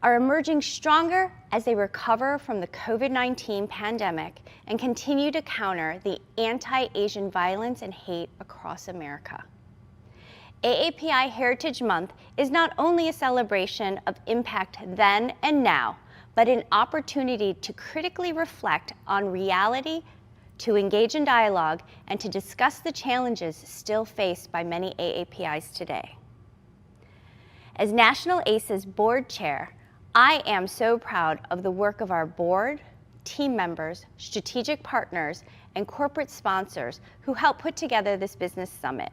are emerging stronger as they recover from the COVID-19 pandemic and continue to counter the anti-Asian violence and hate across America. AAPI Heritage Month is not only a celebration of impact then and now, but an opportunity to critically reflect on reality, to engage in dialogue, and to discuss the challenges still faced by many AAPIs today. As National ACE's board chair, I am so proud of the work of our board, team members, strategic partners, and corporate sponsors who helped put together this business summit.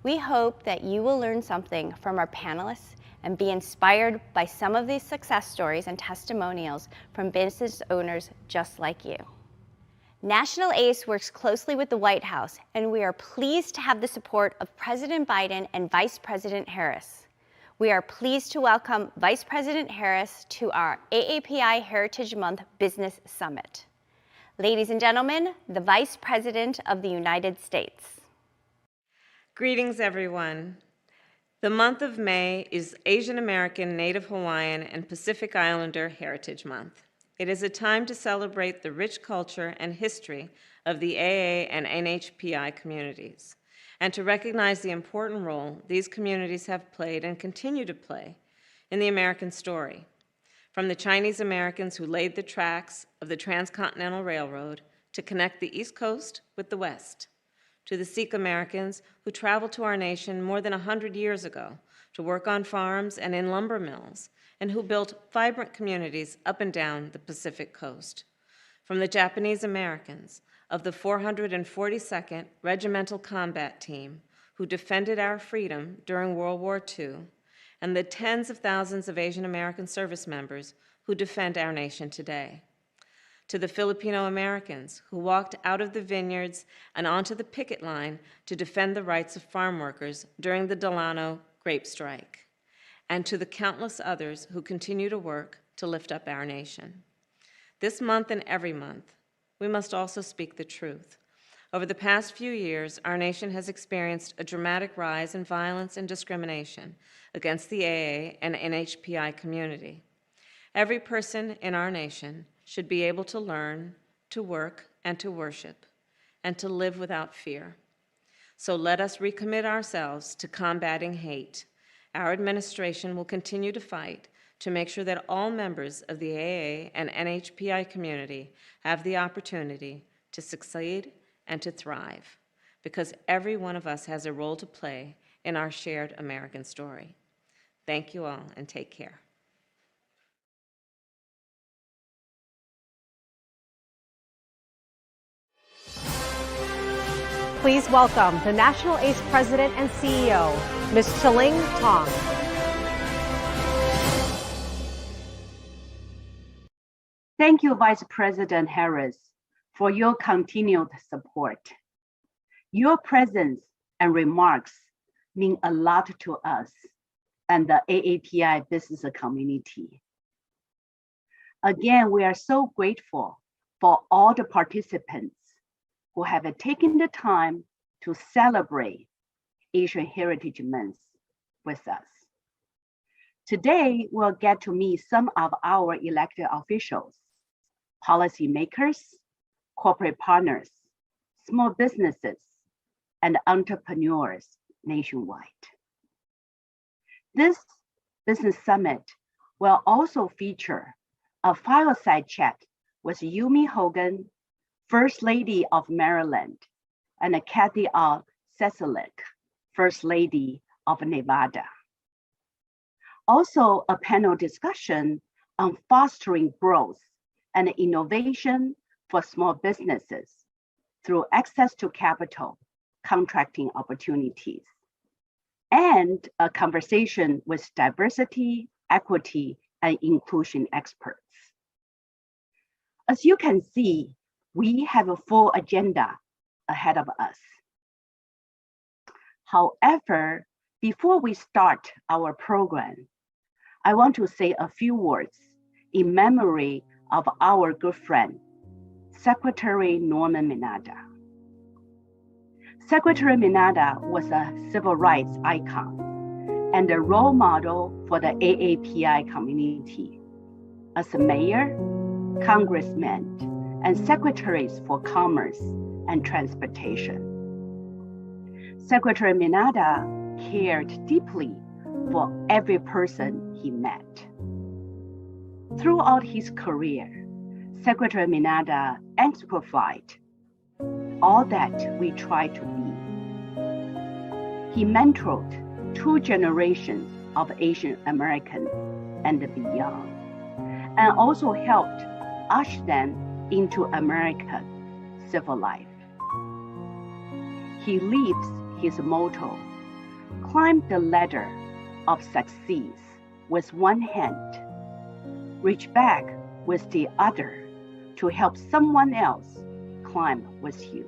We hope that you will learn something from our panelists and be inspired by some of these success stories and testimonials from business owners just like you. National ACE works closely with the White House, and we are pleased to have the support of President Biden and Vice President Harris. We are pleased to welcome Vice President Harris to our AAPI Heritage Month Business Summit. Ladies and gentlemen, the Vice President of the United States. Greetings, everyone. The month of May is Asian American, Native Hawaiian, and Pacific Islander Heritage Month. It is a time to celebrate the rich culture and history of the AA and NHPI communities, and to recognize the important role these communities have played and continue to play in the American story. From the Chinese Americans who laid the tracks of the Transcontinental Railroad to connect the East Coast with the West, to the Sikh Americans who traveled to our nation more than 100 years ago to work on farms and in lumber mills, and who built vibrant communities up and down the Pacific coast. From the Japanese Americans of the 442nd Regimental Combat Team, who defended our freedom during World War II, and the tens of thousands of Asian American service members who defend our nation today. To the Filipino Americans who walked out of the vineyards and onto the picket line to defend the rights of farm workers during the Delano grape strike, and to the countless others who continue to work to lift up our nation. This month and every month, we must also speak the truth. Over the past few years, our nation has experienced a dramatic rise in violence and discrimination against the AA and NHPI community. Every person in our nation should be able to learn, to work, and to worship, and to live without fear. So let us recommit ourselves to combating hate. Our administration will continue to fight to make sure that all members of the AA and NHPI community have the opportunity to succeed and to thrive, because every one of us has a role to play in our shared American story. Thank you all, and take care. Please welcome the National ACE President and CEO, Ms. Chiling Tong. Thank you, Vice President Harris, for your continued support. Your presence and remarks mean a lot to us and the AAPI business community. Again, we are so grateful for all the participants who have taken the time to celebrate Asian Heritage Month with us. Today, we'll get to meet some of our elected officials, policymakers, corporate partners, small businesses, and entrepreneurs nationwide. This business summit will also feature a fireside chat with Yumi Hogan, First Lady of Maryland, and Kathy Sisolak, First Lady of Nevada. Also, a panel discussion on fostering growth and innovation for small businesses through access to capital, contracting opportunities, and a conversation with diversity, equity, and inclusion experts. As you can see, we have a full agenda ahead of us. However, before we start our program, I want to say a few words in memory of our good friend, Secretary Norman Mineta. Secretary Mineta was a civil rights icon and a role model for the AAPI community. As a mayor, congressmen, and secretaries for commerce and transportation, Secretary Minada cared deeply for every person he met. Throughout his career, Secretary Minada exemplified all that we try to be. He mentored 2 generations of Asian Americans and beyond, and also helped usher them into American civil life. He lives his motto, climb the ladder of success with one hand, reach back with the other to help someone else climb with you.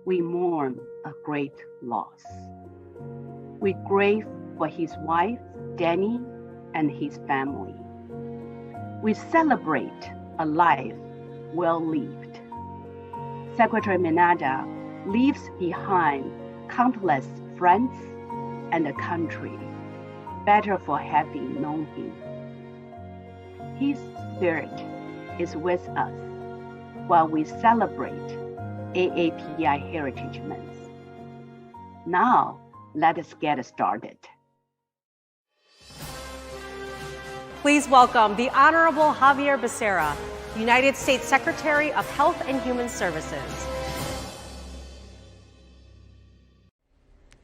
We mourn a great loss. We grieve for his wife, Danny, and his family. We celebrate a life well lived. Secretary Minada leaves behind countless friends and a country better for having known him. His spirit is with us while we celebrate AAPI Heritage Month. Now, let us get started. Please welcome the Honorable Xavier Becerra, United States Secretary of Health and Human Services.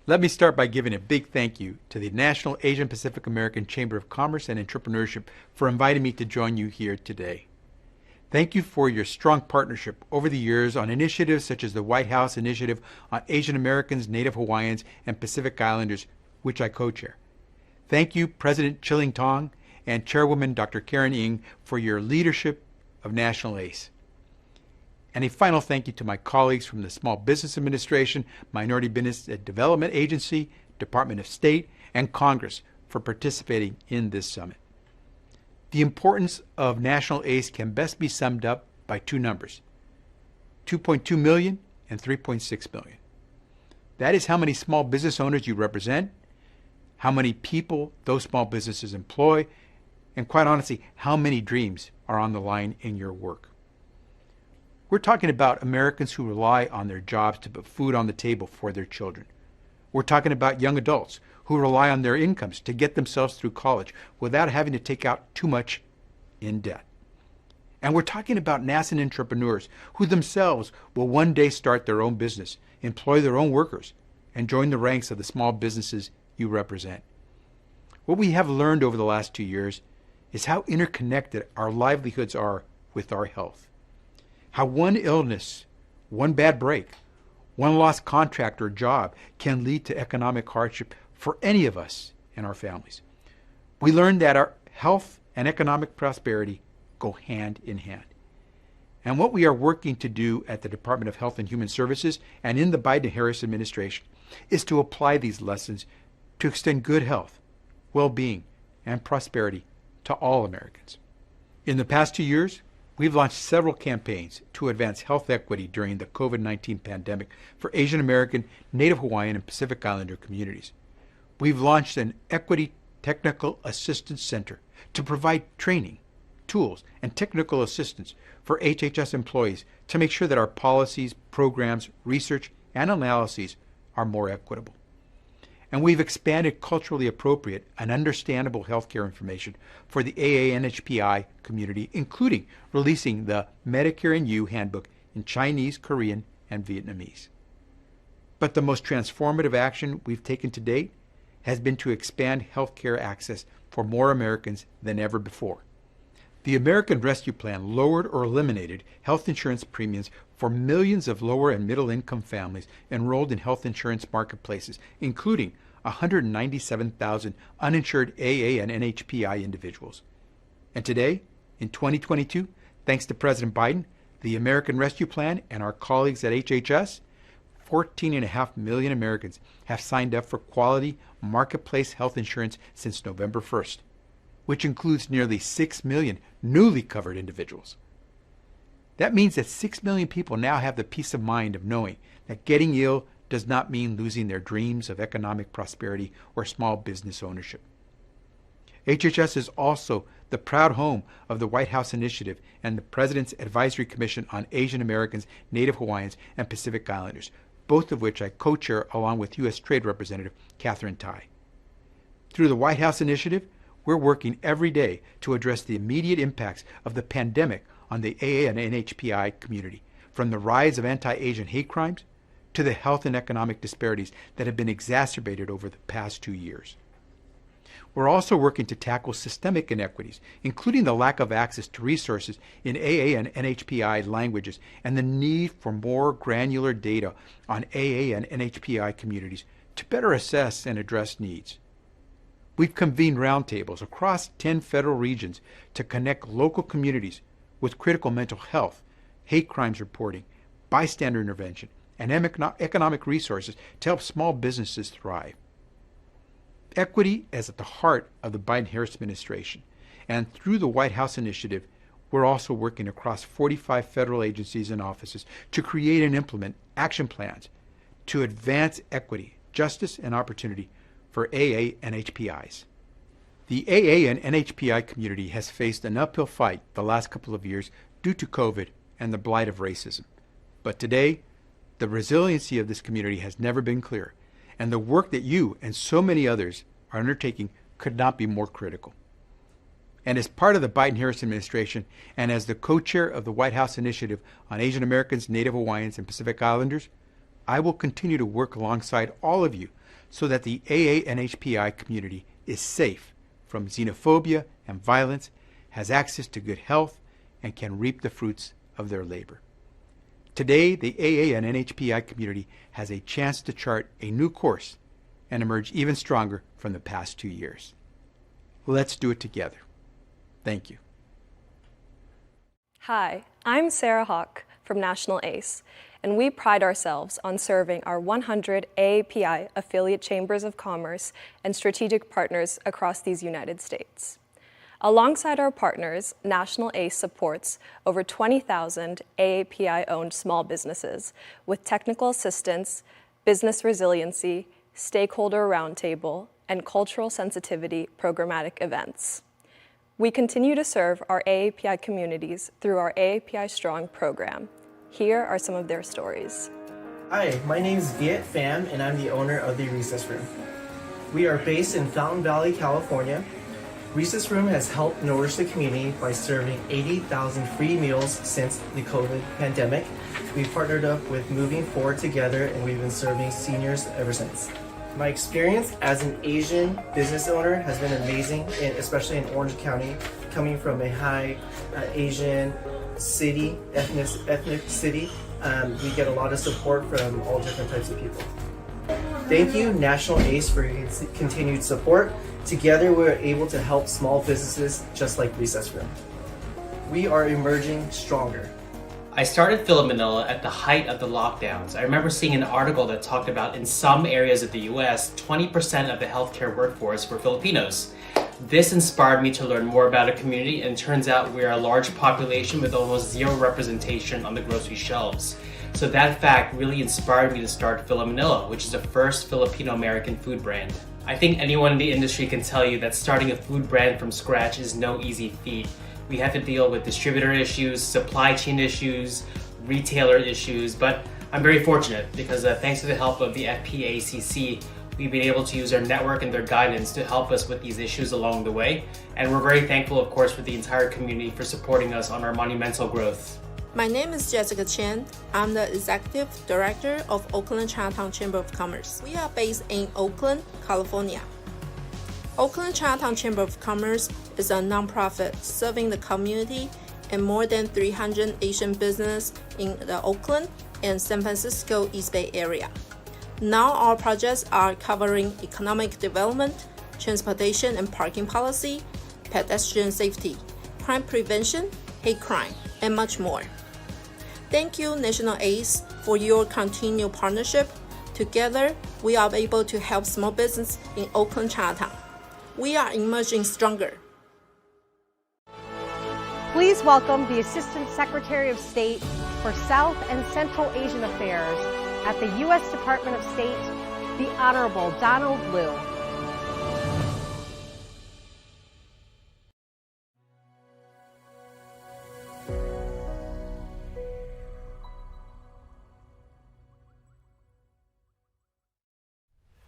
Let me start by giving a big thank you to the National Asian Pacific American Chamber of Commerce and Entrepreneurship for inviting me to join you here today. Thank you for your strong partnership over the years on initiatives such as the White House Initiative on Asian Americans, Native Hawaiians, and Pacific Islanders, which I co-chair. Thank you, President Chilling Tong and Chairwoman Dr. Karen Ng, for your leadership of National ACE. And a final thank you to my colleagues from the Small Business Administration, Minority Business Development Agency, Department of State, and Congress for participating in this summit. The importance of National ACE can best be summed up by 2 numbers, 2.2 million and 3.6 million. That is how many small business owners you represent, how many people those small businesses employ, and quite honestly, how many dreams are on the line in your work. We're talking about Americans who rely on their jobs to put food on the table for their children. We're talking about young adults who rely on their incomes to get themselves through college without having to take out too much in debt. And we're talking about nascent entrepreneurs who themselves will one day start their own business, employ their own workers, and join the ranks of the small businesses you represent. What we have learned over the last 2 years is how interconnected our livelihoods are with our health. How one illness, one bad break, one lost contract or job can lead to economic hardship for any of us and our families. We learned that our health and economic prosperity go hand in hand. And what we are working to do at the Department of Health and Human Services and in the Biden-Harris administration is to apply these lessons to extend good health, well-being, and prosperity to all Americans. In the past 2 years, we've launched several campaigns to advance health equity during the COVID-19 pandemic for Asian American, Native Hawaiian, and Pacific Islander communities. We've launched an Equity Technical Assistance Center to provide training, tools, and technical assistance for HHS employees to make sure that our policies, programs, research, and analyses are more equitable. And we've expanded culturally appropriate and understandable healthcare information for the AANHPI community, including releasing the Medicare and You handbook in Chinese, Korean, and Vietnamese. But the most transformative action we've taken to date has been to expand healthcare access for more Americans than ever before. The American Rescue Plan lowered or eliminated health insurance premiums for millions of lower and middle income families enrolled in health insurance marketplaces, including 197,000 uninsured AA and NHPI individuals. And today, in 2022, thanks to President Biden, the American Rescue Plan, and our colleagues at HHS, 14.5 million Americans have signed up for quality marketplace health insurance since November 1st, which includes nearly 6 million newly covered individuals. That means that 6 million people now have the peace of mind of knowing that getting ill does not mean losing their dreams of economic prosperity or small business ownership. HHS is also the proud home of the White House Initiative and the President's Advisory Commission on Asian Americans, Native Hawaiians, and Pacific Islanders, both of which I co-chair along with U.S. Trade Representative Katherine. Through the White House Initiative, we're working every day to address the immediate impacts of the pandemic on the AA and NHPI community, from the rise of anti-Asian hate crimes to the health and economic disparities that have been exacerbated over the past 2 years. We're also working to tackle systemic inequities, including the lack of access to resources in AA and NHPI languages and the need for more granular data on AA and NHPI communities to better assess and address needs. We've convened roundtables across 10 federal regions to connect local communities with critical mental health, hate crimes reporting, bystander intervention, and economic resources to help small businesses thrive. Equity is at the heart of the Biden-Harris administration, and through the White House Initiative, we're also working across 45 federal agencies and offices to create and implement action plans to advance equity, justice, and opportunity for AA and HPIs. The AA and NHPI community has faced an uphill fight the last couple of years due to COVID and the blight of racism. But today, the resiliency of this community has never been clearer, and the work that you and so many others are undertaking could not be more critical. And as part of the Biden-Harris administration, and as the co-chair of the White House Initiative on Asian Americans, Native Hawaiians, and Pacific Islanders, I will continue to work alongside all of you so that the AA and HPI community is safe from xenophobia and violence, has access to good health, and can reap the fruits of their labor. Today, the AA and NHPI community has a chance to chart a new course and emerge even stronger from the past 2 years. Let's do it together. Thank you. Hi, I'm Sarah Hawk from National ACE, and we pride ourselves on serving our 100 AAPI affiliate chambers of commerce and strategic partners across these United States. Alongside our partners, National ACE supports over 20,000 AAPI-owned small businesses with technical assistance, business resiliency, stakeholder roundtable, and cultural sensitivity programmatic events. We continue to serve our AAPI communities through our AAPISTRONG program. Here are some of their stories. Hi, my name is Viet Pham, and I'm the owner of the Recess Room. We are based in Fountain Valley, California. Recess Room has helped nourish the community by serving 80,000 free meals since the COVID pandemic. We've partnered up with Moving Forward Together, and we've been serving seniors ever since. My experience as an Asian business owner has been amazing, especially in Orange County, coming from a high Asian city, ethnic city. We get a lot of support from all different types of people. Thank you, National ACE, for your continued support. Together, we're able to help small businesses just like Recess Room. We are emerging stronger. I started Philip Manila at the height of the lockdowns. I remember seeing an article that talked about in some areas of the US, 20% of the healthcare workforce were Filipinos. This inspired me to learn more about a community, and it turns out we're a large population with almost zero representation on the grocery shelves. So that fact really inspired me to start Philip Manila, which is the first Filipino-American food brand. I think anyone in the industry can tell you that starting a food brand from scratch is no easy feat. We have to deal with distributor issues, supply chain issues, retailer issues, but I'm very fortunate because thanks to the help of the FPACC, we've been able to use our network and their guidance to help us with these issues along the way. And we're very thankful, of course, for the entire community for supporting us on our monumental growth. My name is Jessica Chen. I'm the Executive Director of Oakland Chinatown Chamber of Commerce. We are based in Oakland, California. Oakland Chinatown Chamber of Commerce is a nonprofit serving the community and more than 300 Asian businesses in the Oakland and San Francisco East Bay area. Now our projects are covering economic development, transportation and parking policy, pedestrian safety, crime prevention, hate crime, and much more. Thank you, National ACE, for your continued partnership. Together, we are able to help small business in Oakland Chinatown. We are emerging stronger. Please welcome the Assistant Secretary of State for South and Central Asian Affairs, at the U.S. Department of State, the Honorable Donald Liu.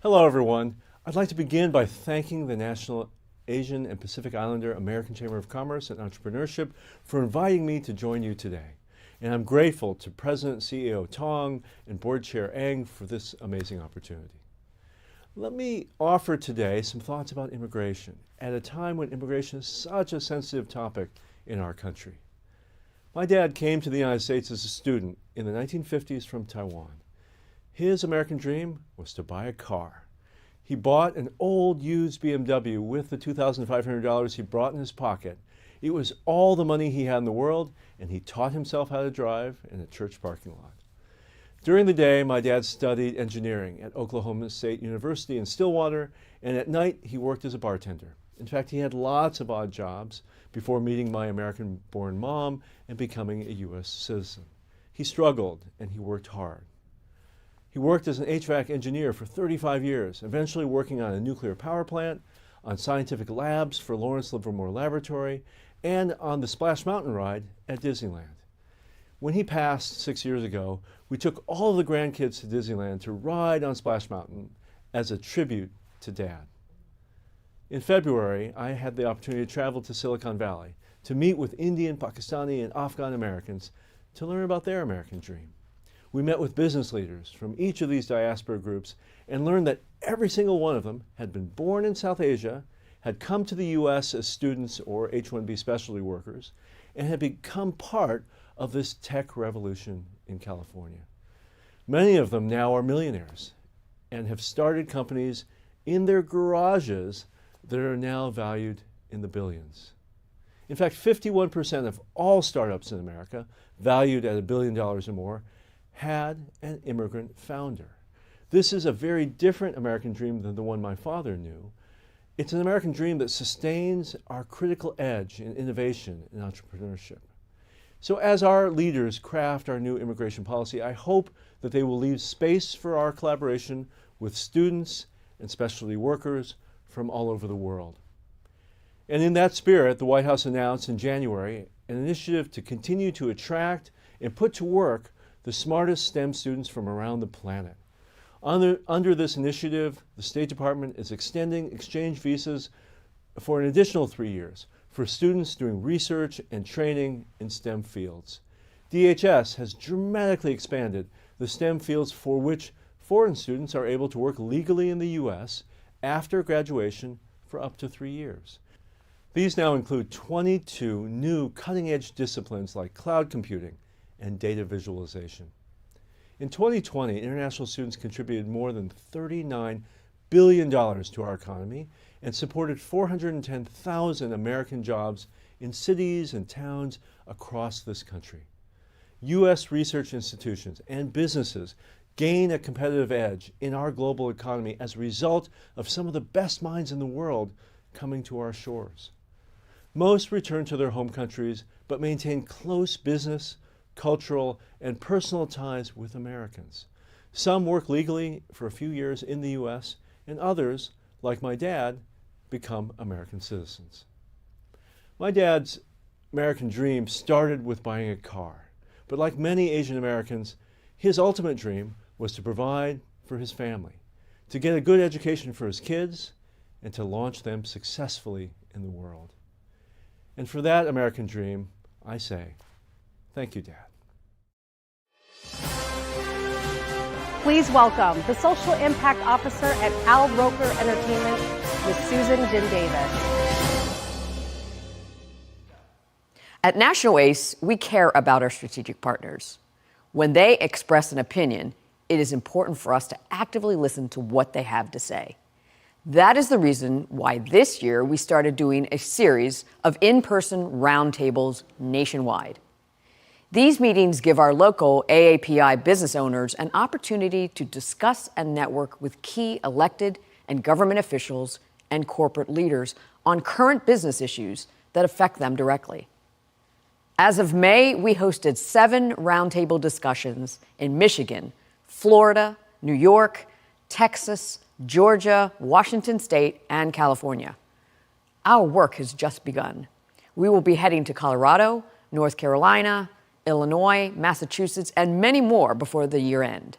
Hello, everyone. I'd like to begin by thanking the National Asian and Pacific Islander American Chamber of Commerce and Entrepreneurship for inviting me to join you today. And I'm grateful to President and CEO Tong and Board Chair Eng for this amazing opportunity. Let me offer today some thoughts about immigration at a time when immigration is such a sensitive topic in our country. My dad came to the United States as a student in the 1950s from Taiwan. His American dream was to buy a car. He bought an old used BMW with the $2,500 he brought in his pocket. It was all the money he had in the world, and he taught himself how to drive in a church parking lot. During the day, my dad studied engineering at Oklahoma State University in Stillwater, and at night he worked as a bartender. In fact, he had lots of odd jobs before meeting my American-born mom and becoming a U.S. citizen. He struggled, and he worked hard. He worked as an HVAC engineer for 35 years, eventually working on a nuclear power plant, on scientific labs for Lawrence Livermore Laboratory, and on the Splash Mountain ride at Disneyland. When he passed 6 years ago, we took all of the grandkids to Disneyland to ride on Splash Mountain as a tribute to Dad. In February, I had the opportunity to travel to Silicon Valley to meet with Indian, Pakistani, and Afghan Americans to learn about their American dream. We met with business leaders from each of these diaspora groups and learned that every single one of them had been born in South Asia, had come to the U.S. as students or H-1B specialty workers, and had become part of this tech revolution in California. Many of them now are millionaires and have started companies in their garages that are now valued in the billions. In fact, 51% of all startups in America, valued at $1 billion or more, had an immigrant founder. This is a very different American dream than the one my father knew. It's an American dream that sustains our critical edge in innovation and entrepreneurship. So as our leaders craft our new immigration policy, I hope that they will leave space for our collaboration with students and specialty workers from all over the world. And in that spirit, the White House announced in January an initiative to continue to attract and put to work the smartest STEM students from around the planet. Under this initiative, the State Department is extending exchange visas for an additional 3 years for students doing research and training in STEM fields. DHS has dramatically expanded the STEM fields for which foreign students are able to work legally in the U.S. after graduation for up to 3 years. These now include 22 new cutting-edge disciplines like cloud computing and data visualization. In 2020, international students contributed more than $39 billion to our economy and supported 410,000 American jobs in cities and towns across this country. U.S. research institutions and businesses gain a competitive edge in our global economy as a result of some of the best minds in the world coming to our shores. Most return to their home countries but maintain close business, cultural, and personal ties with Americans. Some work legally for a few years in the U.S., and others, like my dad, become American citizens. My dad's American dream started with buying a car, but like many Asian Americans, his ultimate dream was to provide for his family, to get a good education for his kids, and to launch them successfully in the world. And for that American dream, I say, thank you, Dad. Please welcome the Social Impact Officer at Al Roker Entertainment, Ms. Susan Jin Davis. At National ACE, we care about our strategic partners. When they express an opinion, it is important for us to actively listen to what they have to say. That is the reason why this year we started doing a series of in-person roundtables nationwide. These meetings give our local AAPI business owners an opportunity to discuss and network with key elected and government officials and corporate leaders on current business issues that affect them directly. As of May, we hosted 7 roundtable discussions in Michigan, Florida, New York, Texas, Georgia, Washington State, and California. Our work has just begun. We will be heading to Colorado, North Carolina, Illinois, Massachusetts, and many more before the year end.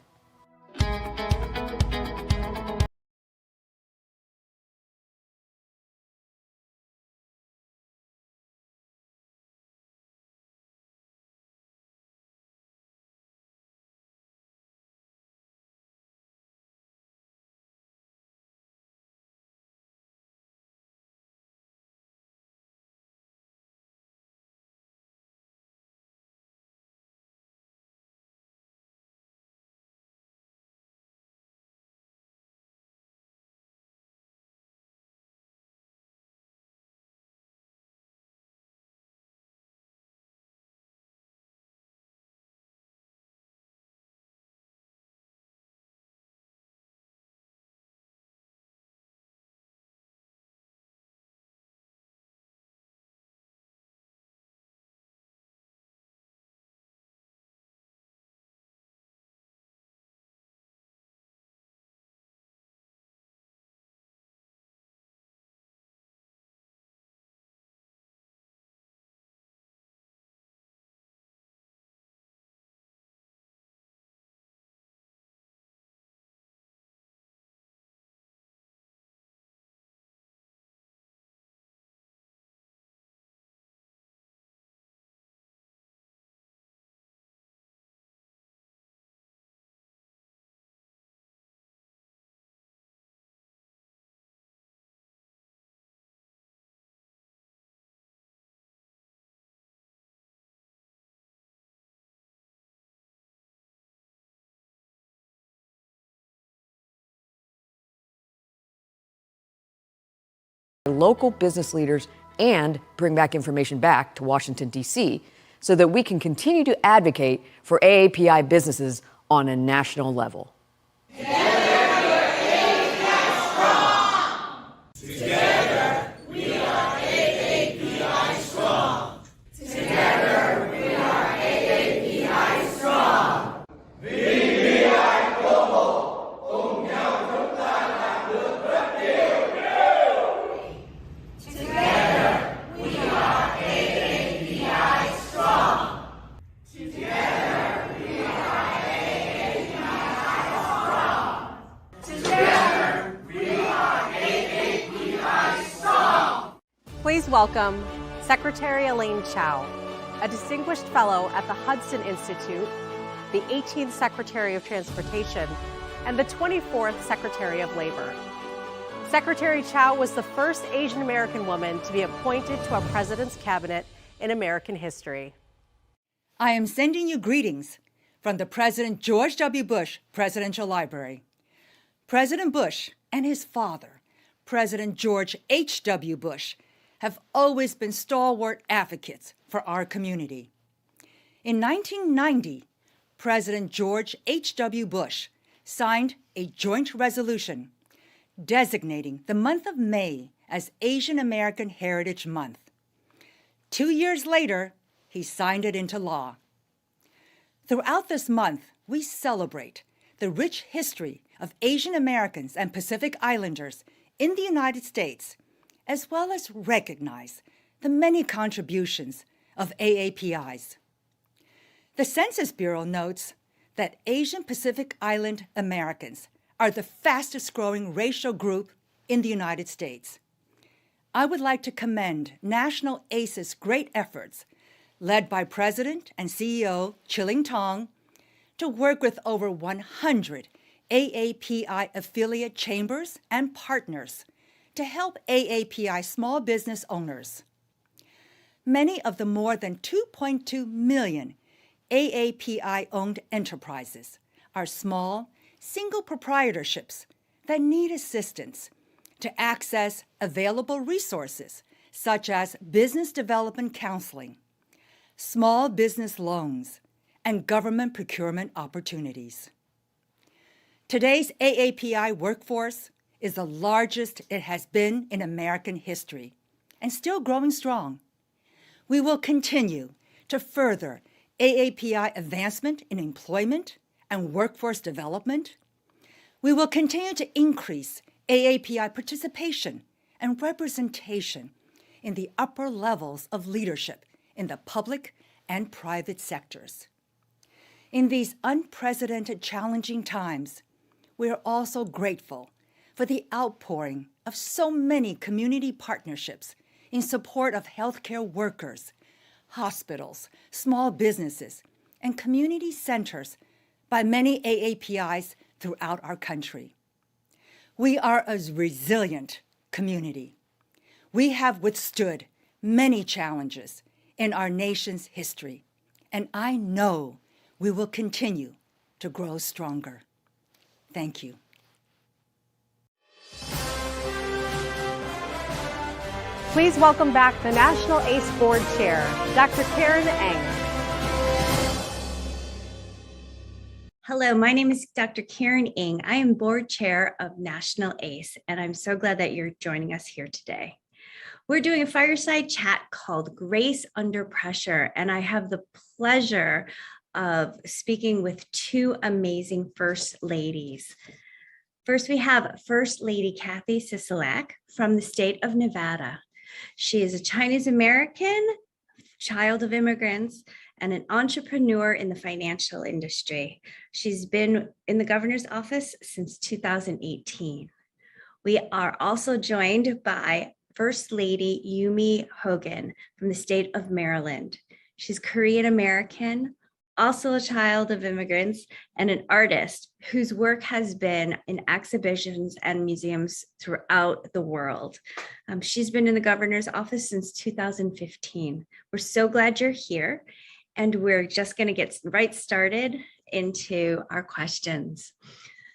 Local business leaders and bring back information back to Washington, D.C., so that we can continue to advocate for AAPI businesses on a national level. Please welcome Secretary Elaine Chao, a distinguished fellow at the Hudson Institute, the 18th Secretary of Transportation, and the 24th Secretary of Labor. Secretary Chao was the first Asian American woman to be appointed to a president's cabinet in American history. I am sending you greetings from the President George W. Bush Presidential Library. President Bush and his father, President George H.W. Bush, have always been stalwart advocates for our community. In 1990, President George H.W. Bush signed a joint resolution designating the month of May as Asian American Heritage Month. 2 years later, he signed it into law. Throughout this month, we celebrate the rich history of Asian Americans and Pacific Islanders in the United States, as well as recognize the many contributions of AAPIs. The Census Bureau notes that Asian Pacific Island Americans are the fastest growing racial group in the United States. I would like to commend National ACE's great efforts, led by President and CEO Chilling Tong, to work with over 100 AAPI affiliate chambers and partners to help AAPI small business owners. Many of the more than 2.2 million AAPI-owned enterprises are small, single proprietorships that need assistance to access available resources such as business development counseling, small business loans, and government procurement opportunities. Today's AAPI workforce is the largest it has been in American history, and still growing strong. We will continue to further AAPI advancement in employment, and workforce development. We will continue to increase AAPI participation and representation in the upper levels of leadership in the public and private sectors. In these unprecedented challenging times, we are also grateful for the outpouring of so many community partnerships in support of healthcare workers, hospitals, small businesses, and community centers by many AAPIs throughout our country. We are a resilient community. We have withstood many challenges in our nation's history, and I know we will continue to grow stronger. Thank you. Please welcome back the National ACE Board Chair, Dr. Karen Eng. Hello, my name is Dr. Karen Eng. I am board chair of National ACE, and I'm so glad that you're joining us here today. We're doing a fireside chat called Grace Under Pressure, and I have the pleasure of speaking with two amazing First Ladies. First, we have First Lady Kathy Sisolak from the state of Nevada. She is a Chinese American, child of immigrants, and an entrepreneur in the financial industry. She's been in the governor's office since 2018. We are also joined by First Lady Yumi Hogan from the state of Maryland. She's Korean American, also a child of immigrants, and an artist whose work has been in exhibitions and museums throughout the world. She's been in the governor's office since 2015. We're so glad you're here, and we're just going to get right started into our questions.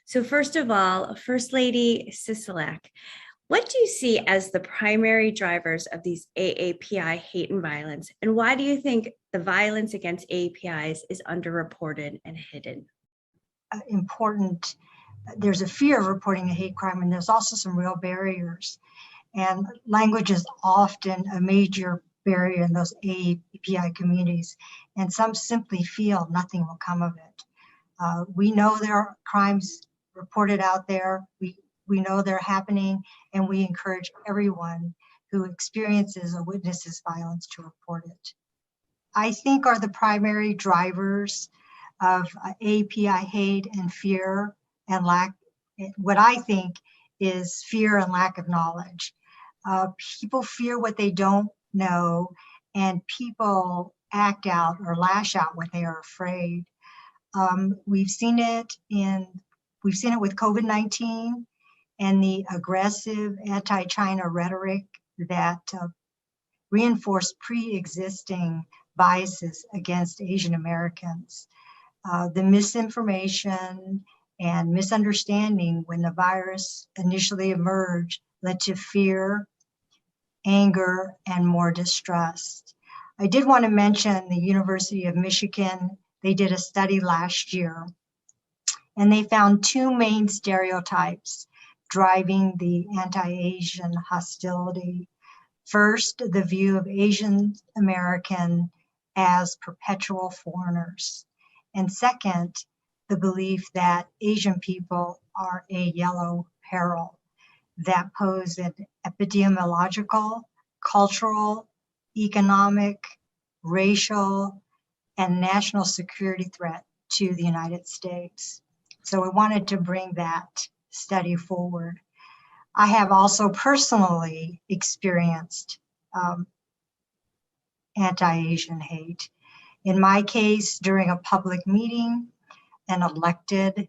So first of all, First Lady Sisolak, what do you see as the primary drivers of these AAPI hate and violence? And why do you think the violence against AAPIs is underreported and hidden? Important. There's a fear of reporting a hate crime, and there's also some real barriers. And language is often a major barrier in those AAPI communities, and some simply feel nothing will come of it. We know there are crimes reported out there. We know they're happening, and we encourage everyone who experiences or witnesses violence to report it. I think are the primary drivers of AAPI hate and fear and lack. What I think is fear and lack of knowledge. People fear what they don't know, and people act out or lash out when they are afraid. We've seen it with COVID-19 and the aggressive anti-China rhetoric that reinforced pre-existing biases against Asian Americans. The misinformation and misunderstanding when the virus initially emerged led to fear, anger, and more distrust. I did want to mention the University of Michigan. They did a study last year, and they found two main stereotypes driving the anti-Asian hostility. First, the view of Asian American as perpetual foreigners. And second, the belief that Asian people are a yellow peril that pose an epidemiological, cultural, economic, racial, and national security threat to the United States. So we wanted to bring that study forward. I have also personally experienced anti-Asian hate. In my case, during a public meeting, an elected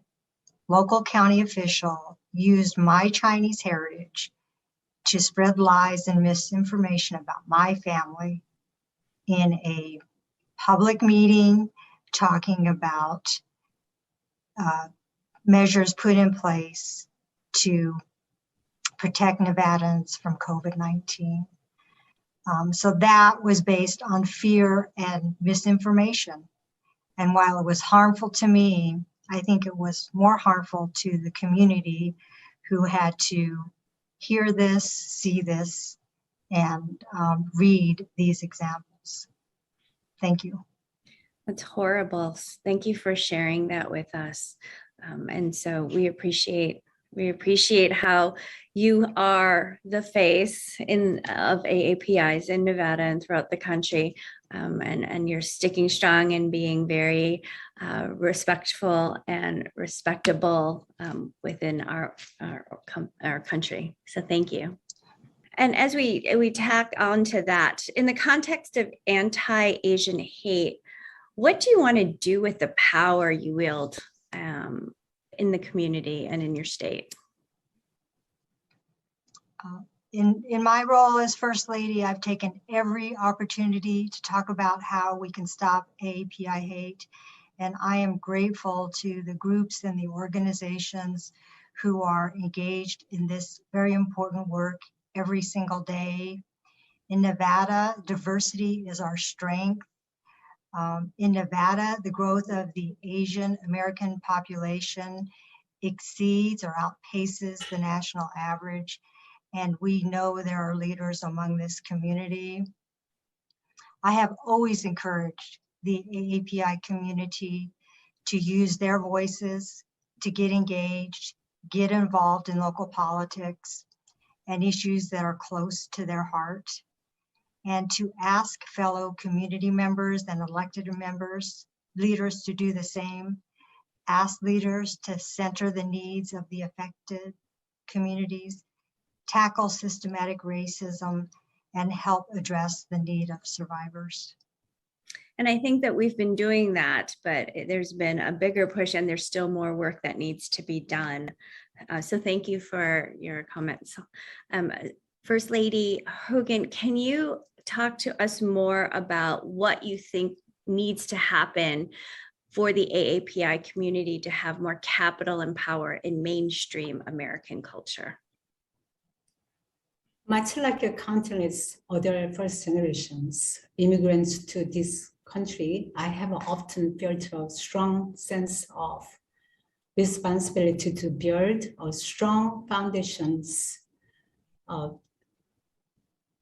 local county official used my Chinese heritage to spread lies and misinformation about my family in a public meeting, talking about measures put in place to protect Nevadans from COVID-19. So that was based on fear and misinformation. And while it was harmful to me, I think it was more harmful to the community who had to hear this, see this, and read these examples. Thank you. That's horrible. Thank you for sharing that with us. And so we appreciate how you are the face of AAPIs in Nevada and throughout the country, and you're sticking strong and being very respectful and respectable within our country. So thank you. And as we tack on to that, in the context of anti-Asian hate, what do you want to do with the power you wield in the community and in your state? In my role as First Lady, I've taken every opportunity to talk about how we can stop AAPI hate. And I am grateful to the groups and the organizations who are engaged in this very important work every single day. In Nevada, diversity is our strength. In Nevada, the growth of the Asian American population exceeds or outpaces the national average. And we know there are leaders among this community. I have always encouraged the AAPI community to use their voices, to get engaged, get involved in local politics and issues that are close to their heart, and to ask fellow community members and elected leaders to do the same. Ask leaders to center the needs of the affected communities, tackle systematic racism, and help address the need of survivors. And I think that we've been doing that, but there's been a bigger push and there's still more work that needs to be done. So thank you for your comments. First Lady Hogan, can you talk to us more about what you think needs to happen for the AAPI community to have more capital and power in mainstream American culture? Much like countless other first generations immigrants to this country, I have often felt a strong sense of responsibility to build a strong foundations,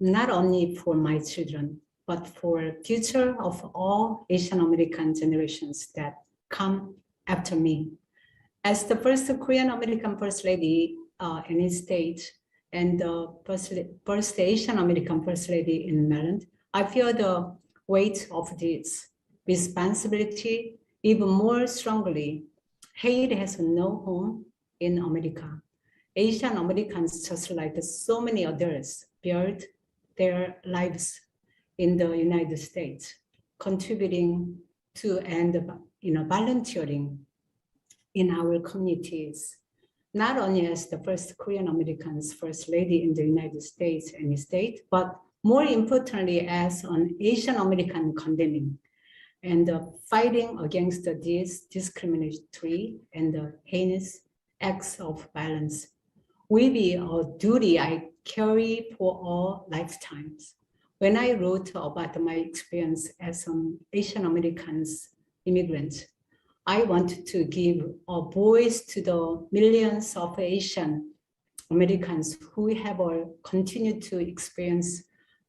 not only for my children, but for future of all Asian American generations that come after me. As the first Korean American First Lady in his state, and the first Asian American First Lady in Maryland, I feel the weight of this responsibility even more strongly. Hate has no home in America. Asian Americans, just like so many others, build their lives in the United States, contributing to and volunteering in our communities. Not only as the first Korean American's First Lady in the United States and state, but more importantly as an Asian American condemning and fighting against these discriminatory and heinous acts of violence will be a duty I carry for all lifetimes. When I wrote about my experience as an Asian American immigrant, I want to give a voice to the millions of Asian Americans who have continued to experience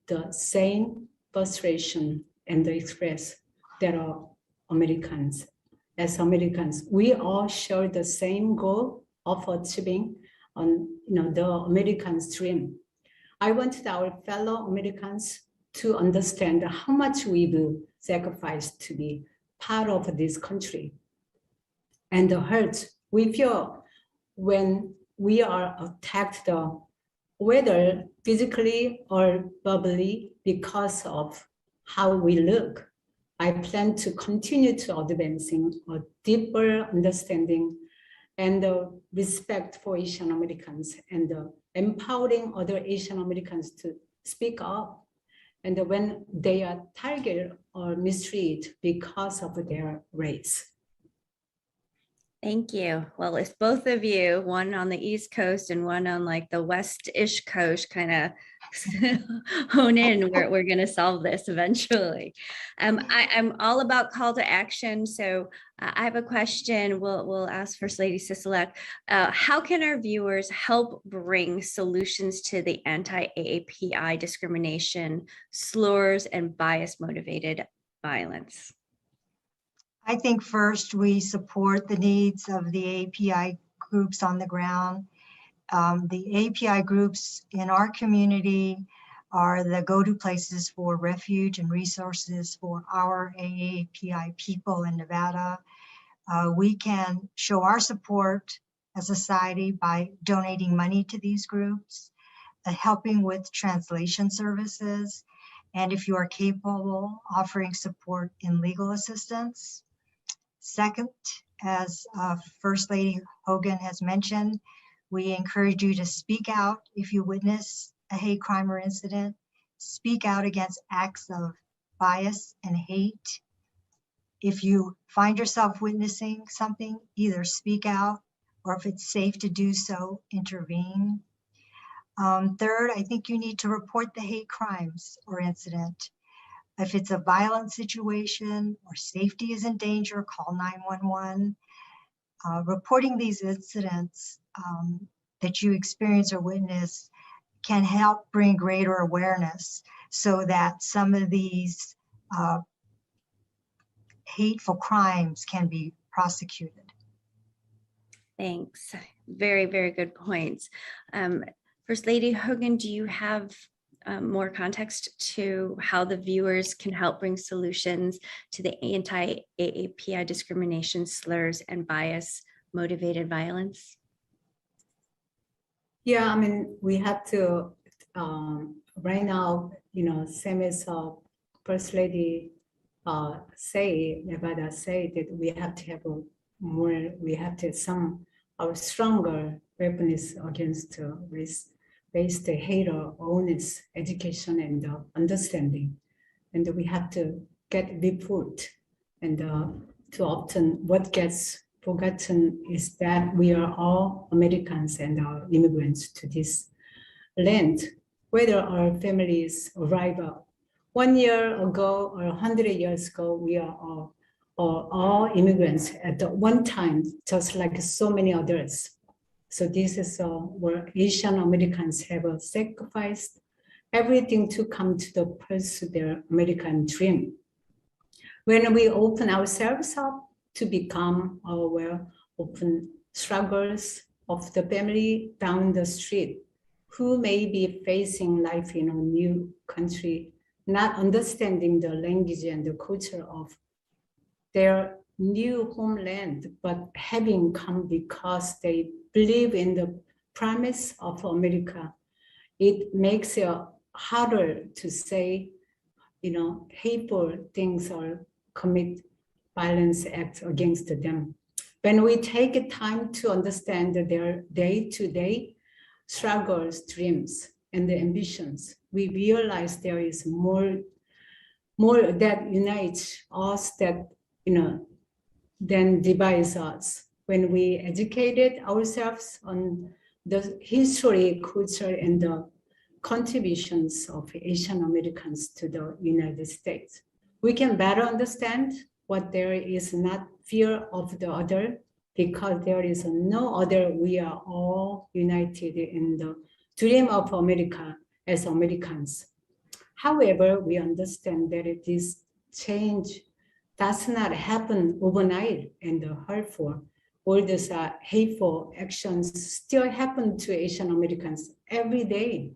the same frustration and express that are Americans. As Americans, we all share the same goal of achieving the American dream. I want our fellow Americans to understand how much we will sacrifice to be part of this country, and the hurt we feel when we are attacked, whether physically or verbally, because of how we look. I plan to continue to advancing a deeper understanding and respect for Asian Americans, and empowering other Asian Americans to speak up, and when they are targeted or mistreated because of their race. Thank you. Well, if both of you, one on the East Coast and one on like the West-ish coast, kind of hone in, we're going to solve this eventually. I'm all about call to action. So I have a question. We'll ask First Lady Sisolak. How can our viewers help bring solutions to the anti-AAPI discrimination, slurs, and bias-motivated violence? I think first we support the needs of the API groups on the ground. The API groups in our community are the go-to places for refuge and resources for our AAPI people in Nevada. We can show our support as a society by donating money to these groups, helping with translation services, and if you are capable, offering support in legal assistance. Second, as First Lady Hogan has mentioned, we encourage you to speak out if you witness a hate crime or incident. Speak out against acts of bias and hate. If you find yourself witnessing something, either speak out or if it's safe to do so, intervene. Third, I think you need to report the hate crimes or incident. If it's a violent situation or safety is in danger, call 911. Reporting these incidents that you experience or witness can help bring greater awareness so that some of these hateful crimes can be prosecuted. Thanks. Very, very good points. First Lady Hogan, do you have more context to how the viewers can help bring solutions to the anti-AAPI discrimination, slurs, and bias-motivated violence? Yeah, I mean, we have to, right now, you know, same as First Lady Nevada say that we have to have more, we have to our stronger weapons against race-based hate or awareness, education and understanding. And we have to get report. And too often what gets forgotten is that we are all Americans and are immigrants to this land. Whether our families arrive 1 year ago or 100 years ago, we are all immigrants at one time, just like so many others. So this is where Asian Americans have sacrificed everything to come to pursue their American dream. When we open ourselves up to become our open struggles of the family down the street, who may be facing life in a new country, not understanding the language and the culture of their new homeland, but having come because they believe in the promise of America. It makes it harder to say, you know, hateful things or commit violence acts against them. When we take time to understand their day-to-day struggles, dreams, and the ambitions, we realize there is more that unites us that, you know, than divides us. When we educated ourselves on the history, culture, and the contributions of Asian Americans to the United States, we can better understand what there is not fear of the other, because there is no other. We are all united in the dream of America as Americans. However, we understand that this change does not happen overnight, and hurtful, all these hateful actions still happen to Asian Americans every day.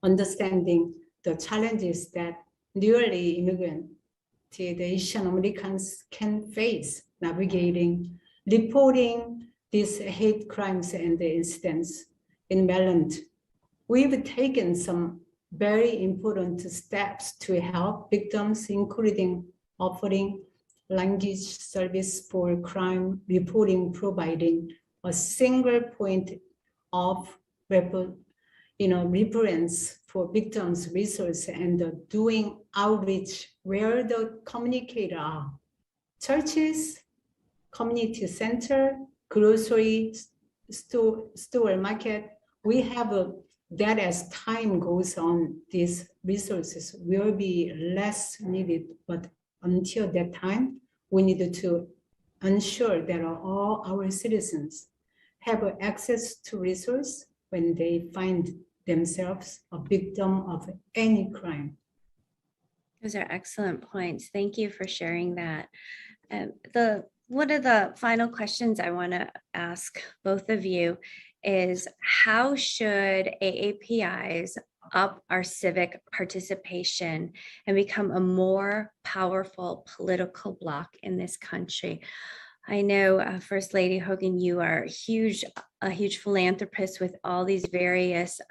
Understanding the challenges that newly immigrant the Asian Americans can face navigating, reporting these hate crimes and the incidents in Maryland. We've taken some very important steps to help victims, including offering language service for crime reporting, providing a single point of reference for victims' resource, and doing outreach where the communicators are. Churches, community center, grocery store, market. We have that as time goes on, these resources will be less needed, but until that time, we need to ensure that all our citizens have access to resources when they find themselves a victim of any crime. Those are excellent points. Thank you for sharing that. One of the final questions I want to ask both of you is, how should AAPIs up our civic participation and become a more powerful political bloc in this country? I know, First Lady Hogan, you are a huge philanthropist with all these various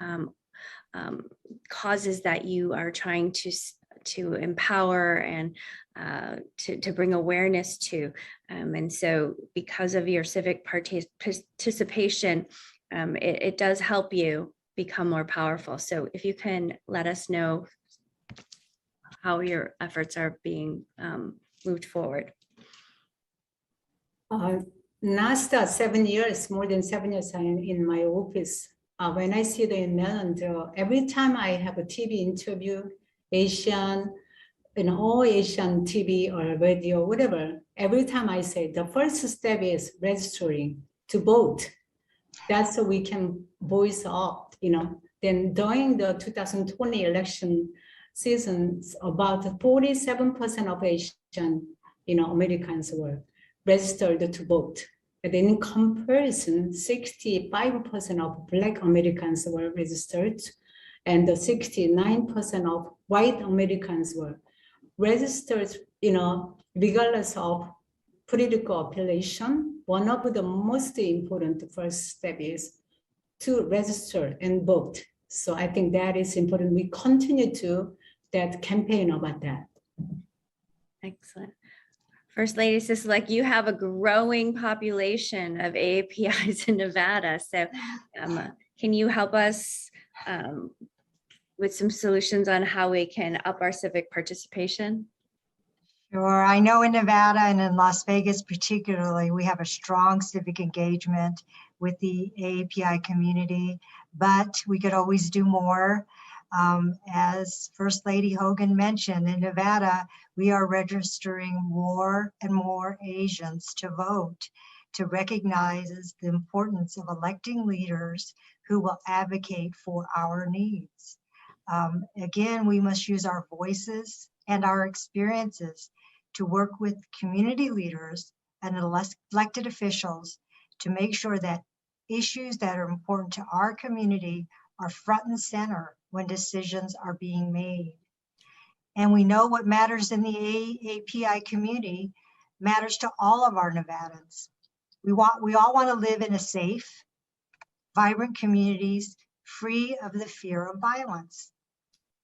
causes that you are trying to empower and to bring awareness to. And so because of your civic participation, it does help you become more powerful. So if you can let us know how your efforts are being moved forward. Last 7 years, more than 7 years, I am in my office. When I see the Maryland, every time I have a TV interview, Asian, all Asian TV or radio, whatever, every time I say the first step is registering to vote. That's so we can voice up, Then during the 2020 election season, about 47% of Asian, Americans were registered to vote. But in comparison, 65% of Black Americans were registered, and 69% of white Americans were registered, regardless of political affiliation. One of the most important first step is to register and vote. So I think that is important. We continue to that campaign about that. Excellent. First Lady Sisolak, you have a growing population of AAPIs in Nevada. So can you help us with some solutions on how we can up our civic participation? Sure. I know in Nevada and in Las Vegas particularly, we have a strong civic engagement with the AAPI community, but we could always do more. As First Lady Hogan mentioned, in Nevada, we are registering more and more Asians to vote, to recognize the importance of electing leaders who will advocate for our needs. Again, we must use our voices and our experiences to work with community leaders and elected officials to make sure that issues that are important to our community are front and center when decisions are being made. And we know what matters in the AAPI community matters to all of our Nevadans. We all want to live in a safe, vibrant communities free of the fear of violence.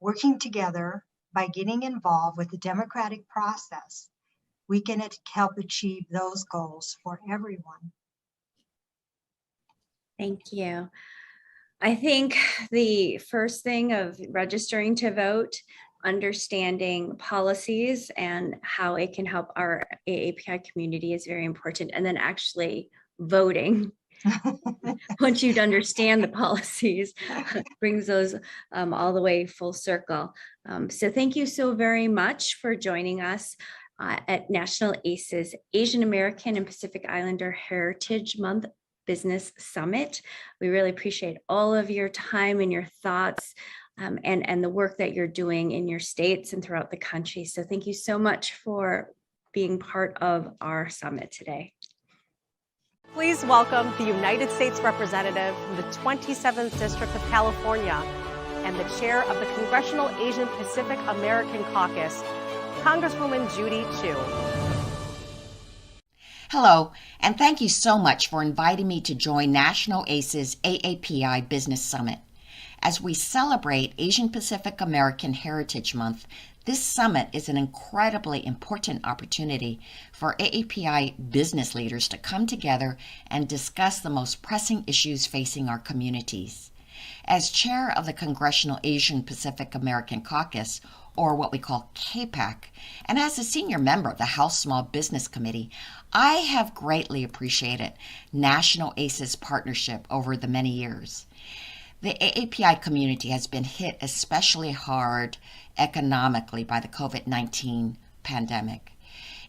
Working together by getting involved with the democratic process, we can help achieve those goals for everyone. Thank you. I think the first thing of registering to vote, understanding policies and how it can help our AAPI community is very important. And then actually voting. Once you understand the policies, brings those all the way full circle. So thank you so very much for joining us at National ACE's Asian American and Pacific Islander Heritage Month Business Summit. We really appreciate all of your time and your thoughts and the work that you're doing in your states and throughout the country. So thank you so much for being part of our summit today. Please welcome the United States Representative from the 27th District of California and the chair of the Congressional Asian Pacific American Caucus, Congresswoman Judy Chu. Hello, and thank you so much for inviting me to join National ACE's AAPI Business Summit. As we celebrate Asian Pacific American Heritage Month, this summit is an incredibly important opportunity for AAPI business leaders to come together and discuss the most pressing issues facing our communities. As chair of the Congressional Asian Pacific American Caucus, or what we call KPAC, and as a senior member of the House Small Business Committee, I have greatly appreciated National ACE's partnership over the many years. The AAPI community has been hit especially hard economically by the COVID-19 pandemic.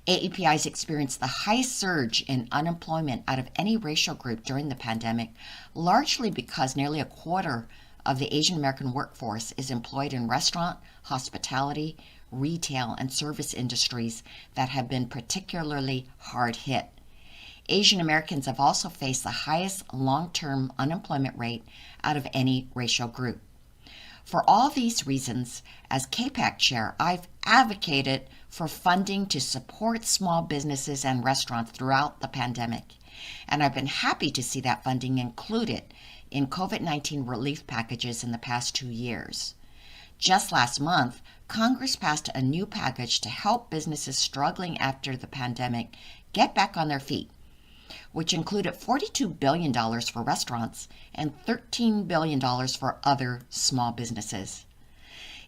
AAPI's experienced the highest surge in unemployment out of any racial group during the pandemic, largely because nearly a quarter of the Asian American workforce is employed in restaurant, hospitality, retail, and service industries that have been particularly hard hit. Asian Americans have also faced the highest long-term unemployment rate out of any racial group. For all these reasons, as KPAC chair, I've advocated for funding to support small businesses and restaurants throughout the pandemic, and I've been happy to see that funding included in COVID-19 relief packages in the past 2 years. Just last month, Congress passed a new package to help businesses struggling after the pandemic get back on their feet, which included $42 billion for restaurants and $13 billion for other small businesses.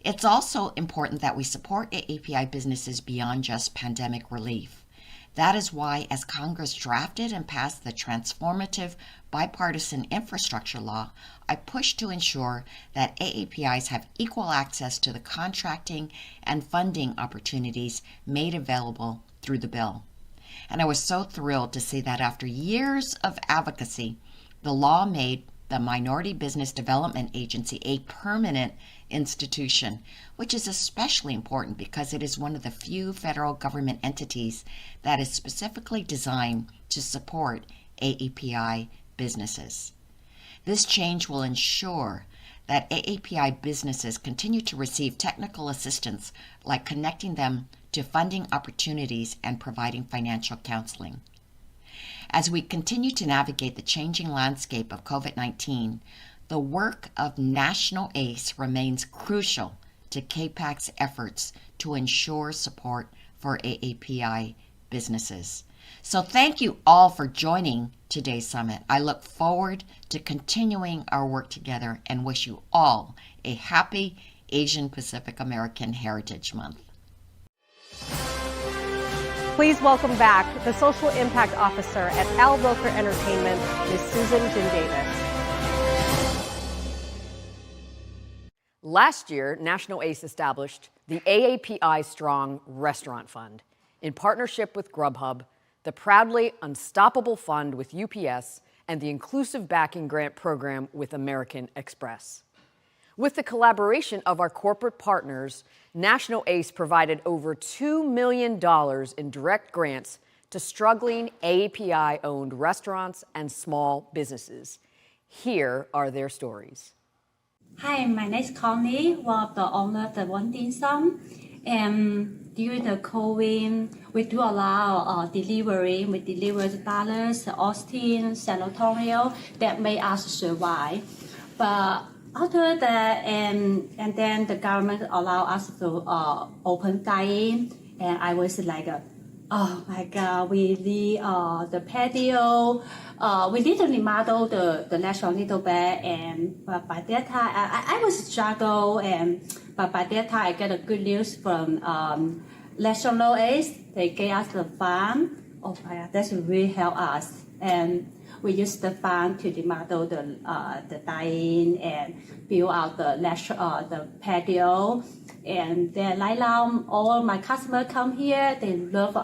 It's also important that we support AAPI businesses beyond just pandemic relief. That is why, as Congress drafted and passed the transformative bipartisan infrastructure law, I pushed to ensure that AAPIs have equal access to the contracting and funding opportunities made available through the bill. And I was so thrilled to see that after years of advocacy, the law made the Minority Business Development Agency a permanent institution, which is especially important because it is one of the few federal government entities that is specifically designed to support AAPI businesses. This change will ensure that AAPI businesses continue to receive technical assistance, like connecting them to funding opportunities and providing financial counseling. As we continue to navigate the changing landscape of COVID-19, the work of National ACE remains crucial to KPAC's efforts to ensure support for AAPI businesses. So thank you all for joining today's summit. I look forward to continuing our work together and wish you all a happy Asian Pacific American Heritage Month. Please welcome back the Social Impact Officer at Al Roker Entertainment, Ms. Susan Jin Davis. Last year, National ACE established the AAPISTRONG Restaurant Fund in partnership with Grubhub, the proudly Unstoppable Fund with UPS, and the Inclusive Backing Grant Program with American Express. With the collaboration of our corporate partners, National ACE provided over $2 million in direct grants to struggling AAPI-owned restaurants and small businesses. Here are their stories. Hi, my name is Connie, one of the owners of the One Dim Sum. And during the COVID, we do allow delivery. We deliver to Dallas, Austin, San Antonio, that made us survive. But after that, and then the government allowed us to open dine-in, and I was like, oh my God, we need the patio. We need to remodel the restaurant a little bit, but by that time, I was struggle, but by that time I got a good news from National ACE. They gave us the fund. Oh my God, that's really helped us, and we used the fund to remodel the dine-in and build out the patio. And then right now, all my customers come here. They love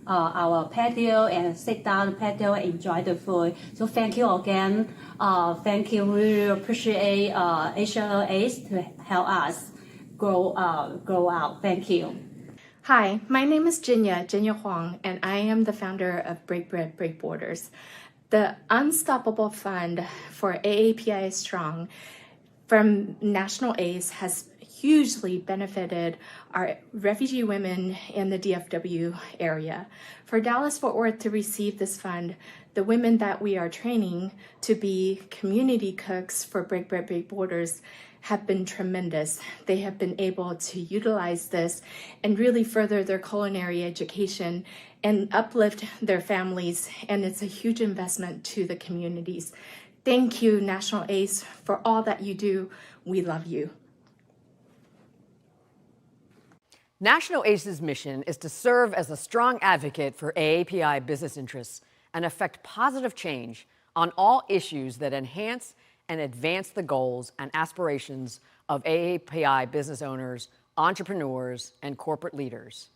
our patio and sit down the patio and enjoy the food. So thank you again. Thank you. We really appreciate National ACE to help us grow out. Thank you. Hi, my name is Jinya Huang, and I am the founder of Break Bread, Break Borders. The Unstoppable Fund for AAPISTRONG from National ACE has hugely benefited our refugee women in the DFW area. For Dallas-Fort Worth to receive this fund, the women that we are training to be community cooks for Break Bread, Break Borders have been tremendous. They have been able to utilize this and really further their culinary education and uplift their families, and it's a huge investment to the communities. Thank you, National ACE, for all that you do. We love you. National ACE's mission is to serve as a strong advocate for AAPI business interests and effect positive change on all issues that enhance and advance the goals and aspirations of AAPI business owners, entrepreneurs, and corporate leaders.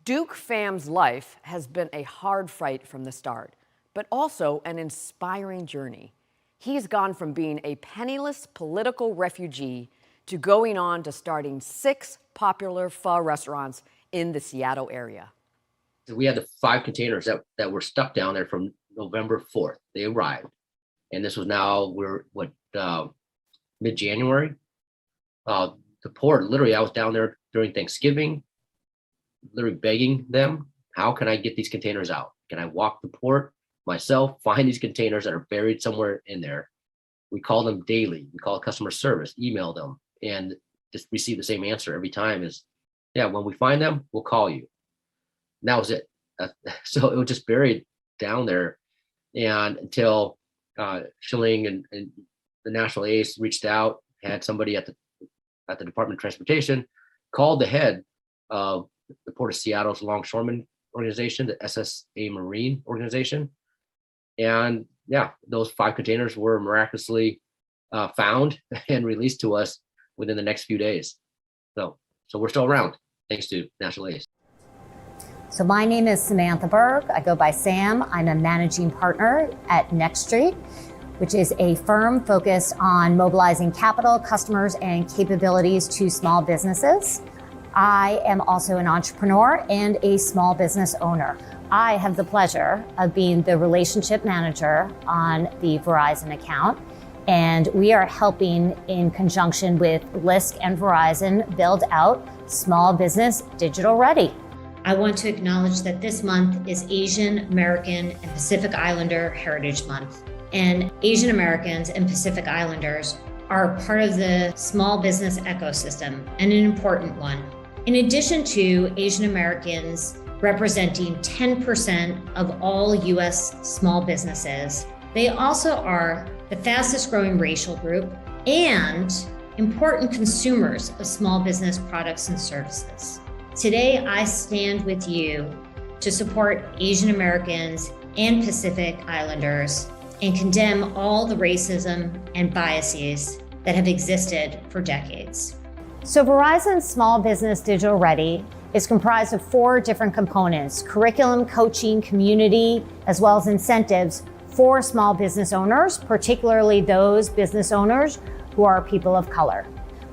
Duke Pham's life has been a hard fight from the start, but also an inspiring journey. He's gone from being a penniless political refugee to going on to starting 6 popular pho restaurants in the Seattle area. We had the 5 containers that were stuck down there from November 4th. They arrived. And this was now, mid-January. The port, literally, I was down there during Thanksgiving, literally begging them, how can I get these containers out? Can I walk the port myself, find these containers that are buried somewhere in there? We call them daily. We call customer service, email them, and just receive the same answer every time is, yeah, when we find them, we'll call you. And that was it. So it was just buried down there. And until Schilling and the National ACE reached out, had somebody at the Department of Transportation called the head of the Port of Seattle's longshoreman organization, the SSA Marine organization. And yeah, those 5 containers were miraculously found and released to us within the next few days. So we're still around, thanks to National ACE. So my name is Samantha Berg. I go by Sam. I'm a managing partner at Next Street, which is a firm focused on mobilizing capital, customers, and capabilities to small businesses. I am also an entrepreneur and a small business owner. I have the pleasure of being the relationship manager on the Verizon account, and we are helping in conjunction with LISC and Verizon build out Small Business Digital Ready. I want to acknowledge that this month is Asian American and Pacific Islander Heritage Month. And Asian Americans and Pacific Islanders are part of the small business ecosystem, and an important one. In addition to Asian Americans representing 10% of all US small businesses, they also are the fastest growing racial group and important consumers of small business products and services. Today, I stand with you to support Asian Americans and Pacific Islanders and condemn all the racism and biases that have existed for decades. So Verizon's Small Business Digital Ready is comprised of 4 different components: curriculum, coaching, community, as well as incentives for small business owners, particularly those business owners who are people of color.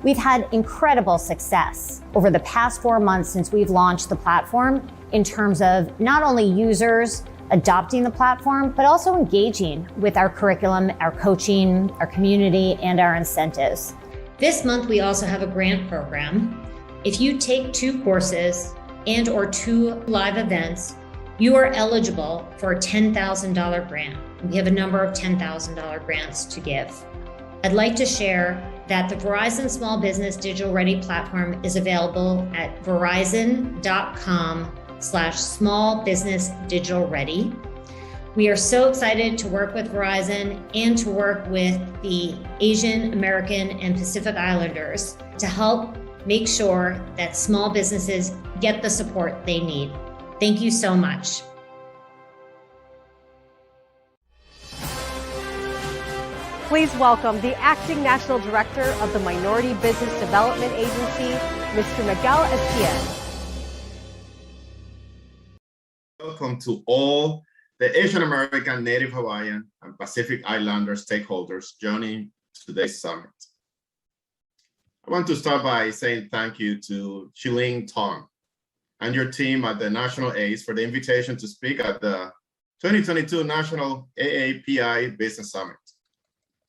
We've had incredible success over the past 4 months since we've launched the platform in terms of not only users adopting the platform, but also engaging with our curriculum, our coaching, our community, and our incentives. This month, we also have a grant program. If you take 2 courses and or 2 live events, you are eligible for a $10,000 grant. We have a number of $10,000 grants to give. I'd like to share that the Verizon Small Business Digital Ready platform is available at verizon.com/smallbusinessdigitalready. We are so excited to work with Verizon and to work with the Asian American and Pacific Islanders to help make sure that small businesses get the support they need. Thank you so much. Please welcome the Acting National Director of the Minority Business Development Agency, Mr. Miguel Estién. Welcome to all the Asian American, Native Hawaiian, and Pacific Islander stakeholders joining today's summit. I want to start by saying thank you to Chilling Tong and your team at the National ACE for the invitation to speak at the 2022 National AAPI Business Summit.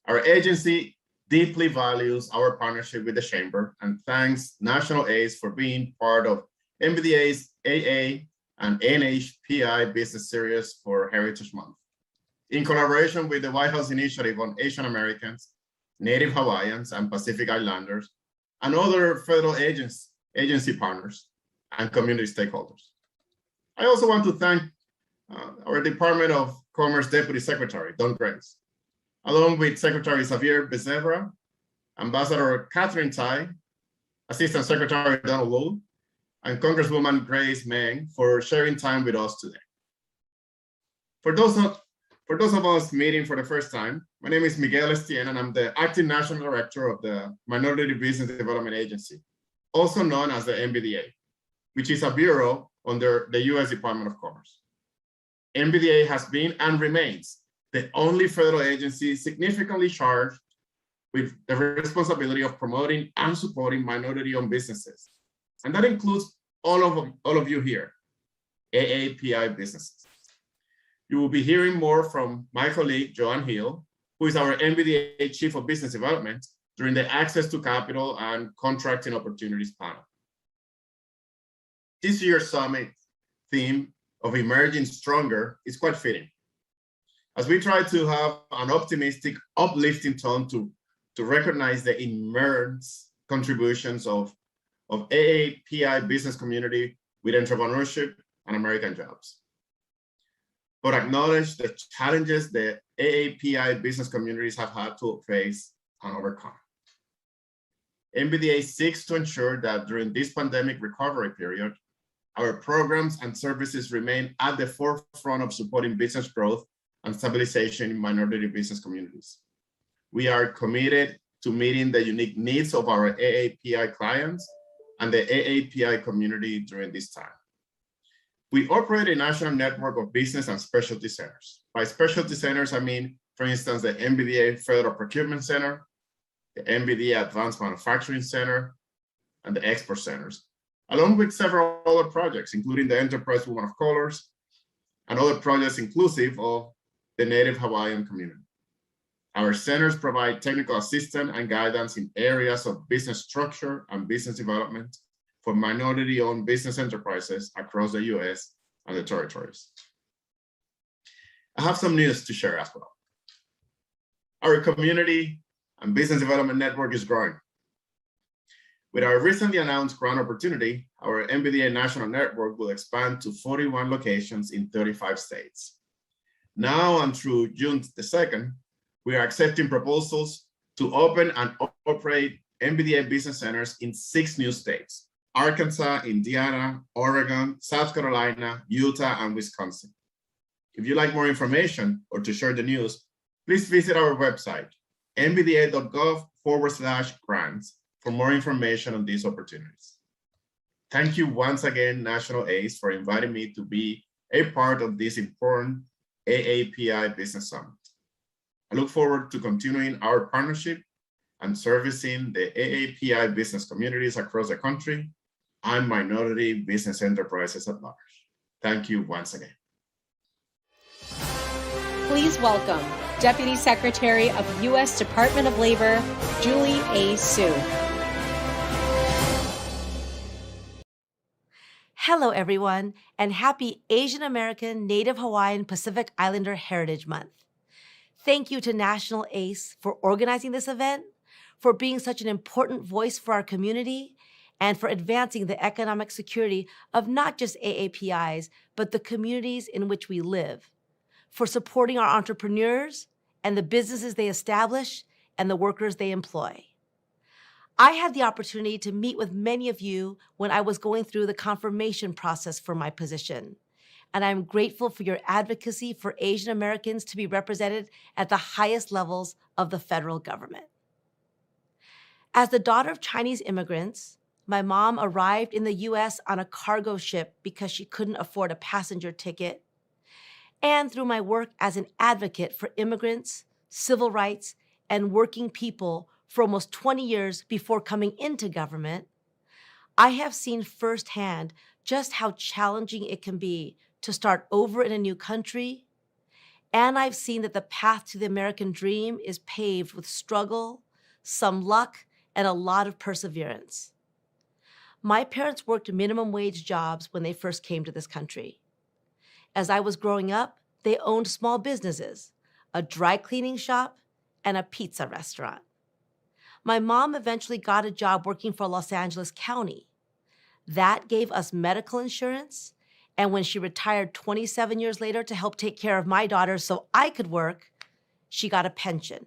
Our agency deeply values our partnership with the Chamber and thanks National ACE for being part of MBDA's AA and NHPI Business Series for Heritage Month. In collaboration with the White House Initiative on Asian Americans, Native Hawaiians, and Pacific Islanders, and other federal agency partners and community stakeholders. I also want to thank our Department of Commerce Deputy Secretary, Don Grace, along with Secretary Xavier Becerra, Ambassador Katherine, Assistant Secretary Donald Wu, and Congresswoman Grace Meng for sharing time with us today. For those of us meeting for the first time, my name is Miguel Estién, and I'm the Acting National Director of the Minority Business Development Agency, also known as the MBDA, which is a bureau under the US Department of Commerce. MBDA has been and remains the only federal agency significantly charged with the responsibility of promoting and supporting minority-owned businesses. And that includes all of you here, AAPI businesses. You will be hearing more from my colleague, Joanne Hill, who is our NBDA Chief of Business Development, during the Access to Capital and Contracting Opportunities panel. This year's summit theme of Emerging Stronger is quite fitting, as we try to have an optimistic, uplifting tone to recognize the immense contributions of AAPI business community with entrepreneurship and American jobs, but acknowledge the challenges the AAPI business communities have had to face and overcome. NBDA seeks to ensure that during this pandemic recovery period, our programs and services remain at the forefront of supporting business growth and stabilization in minority business communities. We are committed to meeting the unique needs of our AAPI clients and the AAPI community during this time. We operate a national network of business and specialty centers. By specialty centers, I mean, for instance, the NBDA Federal Procurement Center, the NBDA Advanced Manufacturing Center, and the Export Centers, along with several other projects, including the Enterprise Women of Colors and other projects inclusive of the Native Hawaiian community. Our centers provide technical assistance and guidance in areas of business structure and business development for minority-owned business enterprises across the US and the territories. I have some news to share as well. Our community and business development network is growing. With our recently announced grant opportunity, our NBDA national network will expand to 41 locations in 35 states. Now and through June the 2nd, we are accepting proposals to open and operate NBDA business centers in 6 new states: Arkansas, Indiana, Oregon, South Carolina, Utah, and Wisconsin. If you'd like more information or to share the news, please visit our website, nbda.gov/grants, for more information on these opportunities. Thank you once again, National ACE, for inviting me to be a part of this important AAPI Business Summit. I look forward to continuing our partnership and servicing the AAPI business communities across the country and minority business enterprises at large. Thank you once again. Please welcome Deputy Secretary of U.S. Department of Labor, Julie A. Su. Hello, everyone, and happy Asian American, Native Hawaiian, Pacific Islander Heritage Month. Thank you to National ACE for organizing this event, for being such an important voice for our community, and for advancing the economic security of not just AAPIs, but the communities in which we live, for supporting our entrepreneurs and the businesses they establish and the workers they employ. I had the opportunity to meet with many of you when I was going through the confirmation process for my position, and I'm grateful for your advocacy for Asian Americans to be represented at the highest levels of the federal government. As the daughter of Chinese immigrants, my mom arrived in the US on a cargo ship because she couldn't afford a passenger ticket. And through my work as an advocate for immigrants, civil rights, and working people for almost 20 years before coming into government, I have seen firsthand just how challenging it can be to start over in a new country. And I've seen that the path to the American dream is paved with struggle, some luck, and a lot of perseverance. My parents worked minimum wage jobs when they first came to this country. As I was growing up, they owned small businesses, a dry cleaning shop, and a pizza restaurant. My mom eventually got a job working for Los Angeles County. That gave us medical insurance, and when she retired 27 years later to help take care of my daughters so I could work, she got a pension.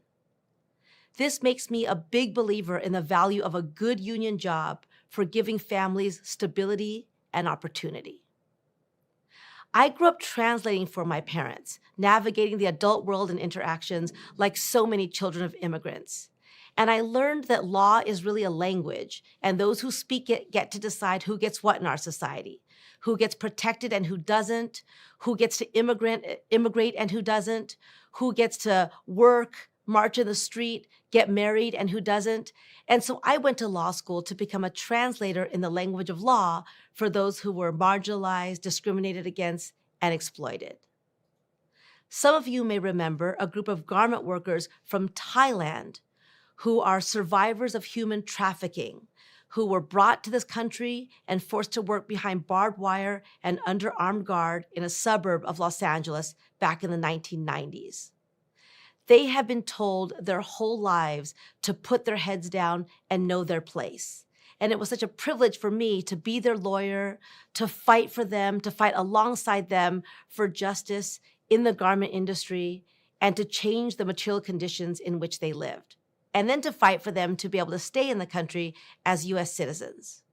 This makes me a big believer in the value of a good union job for giving families stability and opportunity. I grew up translating for my parents, navigating the adult world and interactions like so many children of immigrants. And I learned that law is really a language, and those who speak it get to decide who gets what in our society, who gets protected and who doesn't, who gets to immigrate and who doesn't, who gets to work, march in the street, get married, and who doesn't. And so I went to law school to become a translator in the language of law for those who were marginalized, discriminated against, and exploited. Some of you may remember a group of garment workers from Thailand who are survivors of human trafficking, who were brought to this country and forced to work behind barbed wire and under armed guard in a suburb of Los Angeles back in the 1990s. They have been told their whole lives to put their heads down and know their place. And it was such a privilege for me to be their lawyer, to fight for them, to fight alongside them for justice in the garment industry, and to change the material conditions in which they lived, and then to fight for them to be able to stay in the country as US citizens.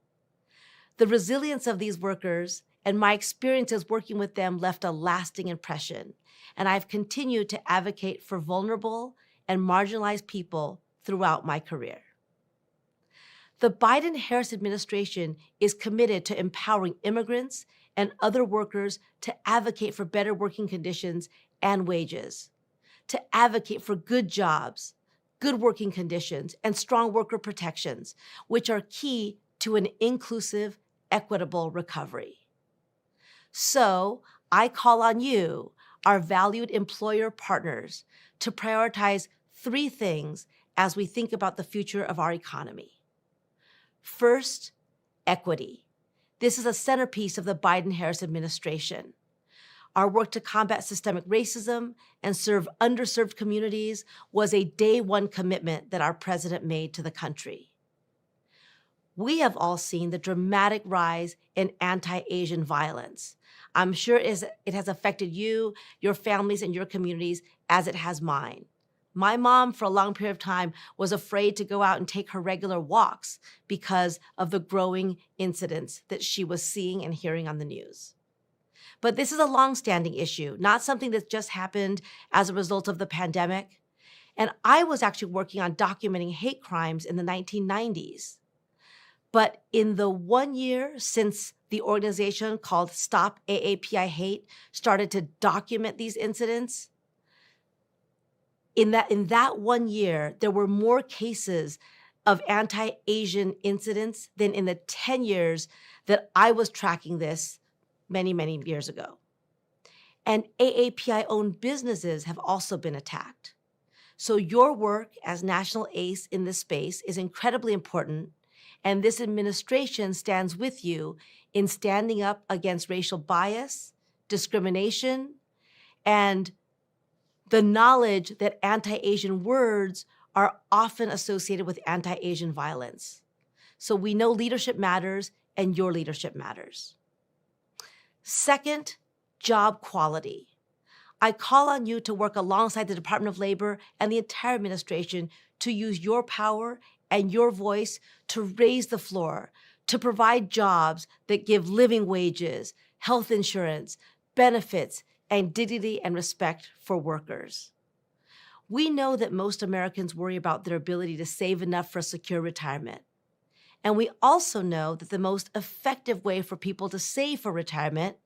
The resilience of these workers and my experiences working with them left a lasting impression, and I've continued to advocate for vulnerable and marginalized people throughout my career. The Biden-Harris administration is committed to empowering immigrants and other workers to advocate for better working conditions and wages, to advocate for good jobs, good working conditions, and strong worker protections, which are key to an inclusive, equitable recovery. So I call on you, our valued employer partners, to prioritize 3 things as we think about the future of our economy. First, equity. This is a centerpiece of the Biden-Harris administration. Our work to combat systemic racism and serve underserved communities was a day one commitment that our president made to the country. We have all seen the dramatic rise in anti-Asian violence. I'm sure it has affected you, your families, and your communities as it has mine. My mom, for a long period of time, was afraid to go out and take her regular walks because of the growing incidents that she was seeing and hearing on the news. But this is a longstanding issue, not something that just happened as a result of the pandemic. And I was actually working on documenting hate crimes in the 1990s. But in the 1 year since the organization called Stop AAPI Hate started to document these incidents, in that 1 year, there were more cases of anti-Asian incidents than in the 10 years that I was tracking this many, many years ago. And AAPI-owned businesses have also been attacked. So your work as national ACE in this space is incredibly important, and this administration stands with you in standing up against racial bias, discrimination, and the knowledge that anti-Asian words are often associated with anti-Asian violence. So we know leadership matters, and your leadership matters. Second, job quality. I call on you to work alongside the Department of Labor and the entire administration to use your power and your voice to raise the floor, to provide jobs that give living wages, health insurance, benefits, and dignity and respect for workers. We know that most Americans worry about their ability to save enough for a secure retirement. And we also know that the most effective way for people to save for retirement,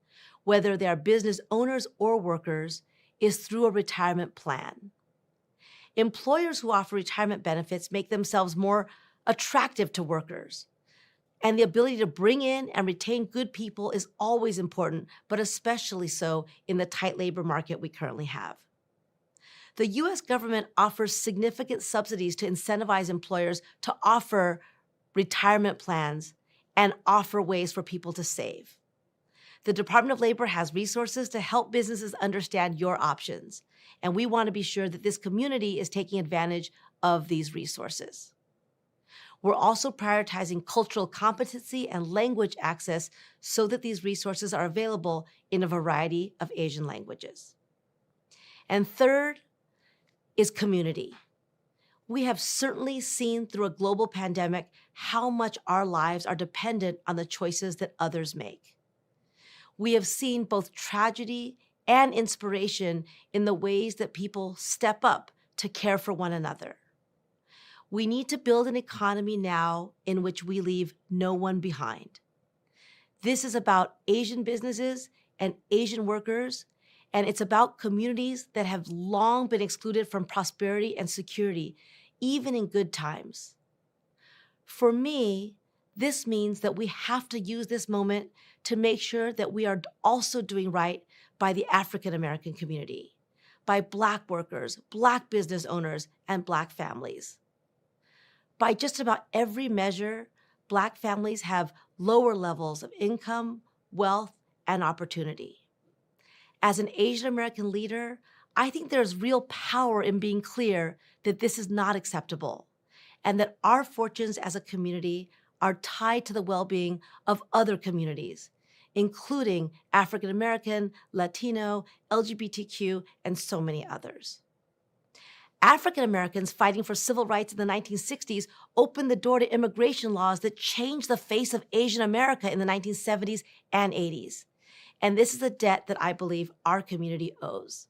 whether they are business owners or workers, is through a retirement plan. Employers who offer retirement benefits make themselves more attractive to workers. And the ability to bring in and retain good people is always important, but especially so in the tight labor market we currently have. The US government offers significant subsidies to incentivize employers to offer retirement plans and offer ways for people to save. The Department of Labor has resources to help businesses understand your options, and we want to be sure that this community is taking advantage of these resources. We're also prioritizing cultural competency and language access so that these resources are available in a variety of Asian languages. And third is community. We have certainly seen through a global pandemic how much our lives are dependent on the choices that others make. We have seen both tragedy and inspiration in the ways that people step up to care for one another. We need to build an economy now in which we leave no one behind. This is about Asian businesses and Asian workers, and it's about communities that have long been excluded from prosperity and security, even in good times. For me, this means that we have to use this moment to make sure that we are also doing right by the African American community, by Black workers, Black business owners, and Black families. By just about every measure, Black families have lower levels of income, wealth, and opportunity. As an Asian American leader, I think there's real power in being clear that this is not acceptable, and that our fortunes as a community are tied to the well-being of other communities, including African American, Latino, LGBTQ, and so many others. African Americans fighting for civil rights in the 1960s opened the door to immigration laws that changed the face of Asian America in the 1970s and 80s. And this is a debt that I believe our community owes.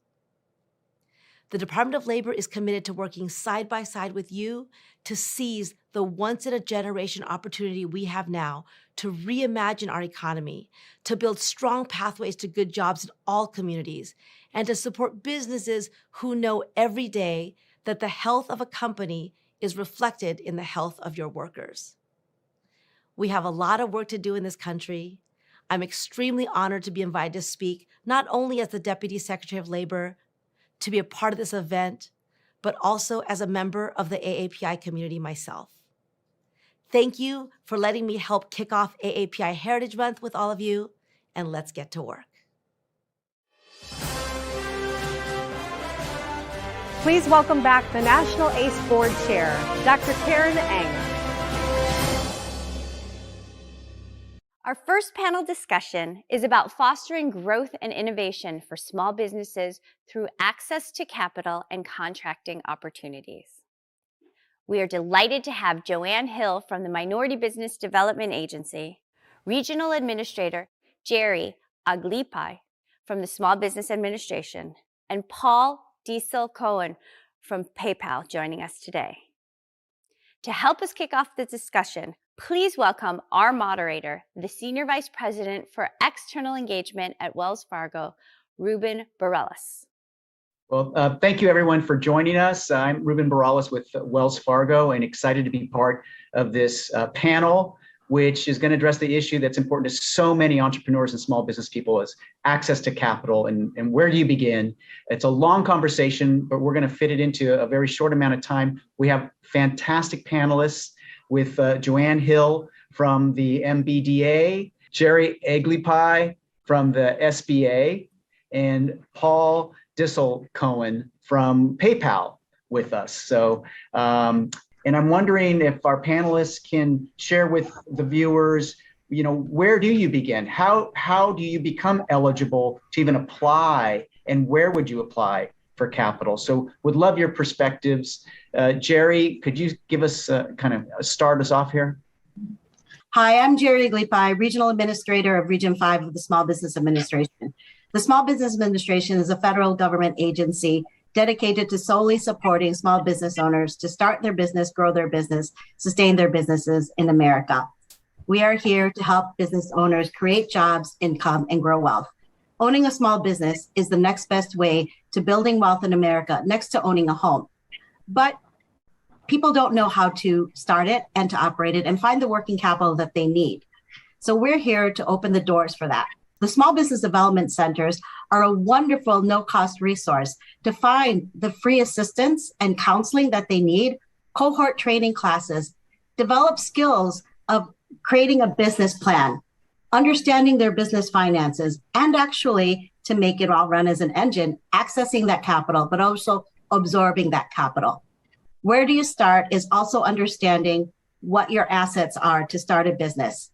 The Department of Labor is committed to working side by side with you to seize the once-in-a-generation opportunity we have now to reimagine our economy, to build strong pathways to good jobs in all communities, and to support businesses who know every day that the health of a company is reflected in the health of your workers. We have a lot of work to do in this country. I'm extremely honored to be invited to speak, not only as the Deputy Secretary of Labor, to be a part of this event, but also as a member of the AAPI community myself. Thank you for letting me help kick off AAPI Heritage Month with all of you, and let's get to work. Please welcome back the National ACE Board Chair, Dr. Karen Eng. Our first panel discussion is about fostering growth and innovation for small businesses through access to capital and contracting opportunities. We are delighted to have Joanne Hill from the Minority Business Development Agency, Regional Administrator Jerry Aglipai from the Small Business Administration, and Paul Diesel-Cohen from PayPal joining us today. To help us kick off the discussion, please welcome our moderator, the Senior Vice President for External Engagement at Wells Fargo, Ruben Bareilles. Well, thank you everyone for joining us. I'm Ruben Bareilles with Wells Fargo and excited to be part of this panel, which is going to address the issue that's important to so many entrepreneurs and small business people is access to capital and where do you begin? It's a long conversation, but we're going to fit it into a very short amount of time. We have fantastic panelists with Joanne Hill from the MBDA, Jerry Aglipai from the SBA, and Paul Diesel-Cohen from PayPal with us. So, and I'm wondering if our panelists can share with the viewers, you know, where do you begin? How do you become eligible to even apply, and where would you apply for capital? So would love your perspectives. Jerry, could you give us start us off here? Hi, I'm Jerry Aglipai, Regional Administrator of Region 5 of the Small Business Administration. The Small Business Administration is a federal government agency dedicated to solely supporting small business owners to start their business, grow their business, sustain their businesses in America. We are here to help business owners create jobs, income, and grow wealth. Owning a small business is the next best way to building wealth in America, next to owning a home. But people don't know how to start it and to operate it and find the working capital that they need. So we're here to open the doors for that. The Small Business Development Centers are a wonderful no-cost resource to find the free assistance and counseling that they need, cohort training classes, develop skills of creating a business plan, understanding their business finances, and actually to make it all run as an engine, accessing that capital, but also absorbing that capital. Where do you start is also understanding what your assets are to start a business.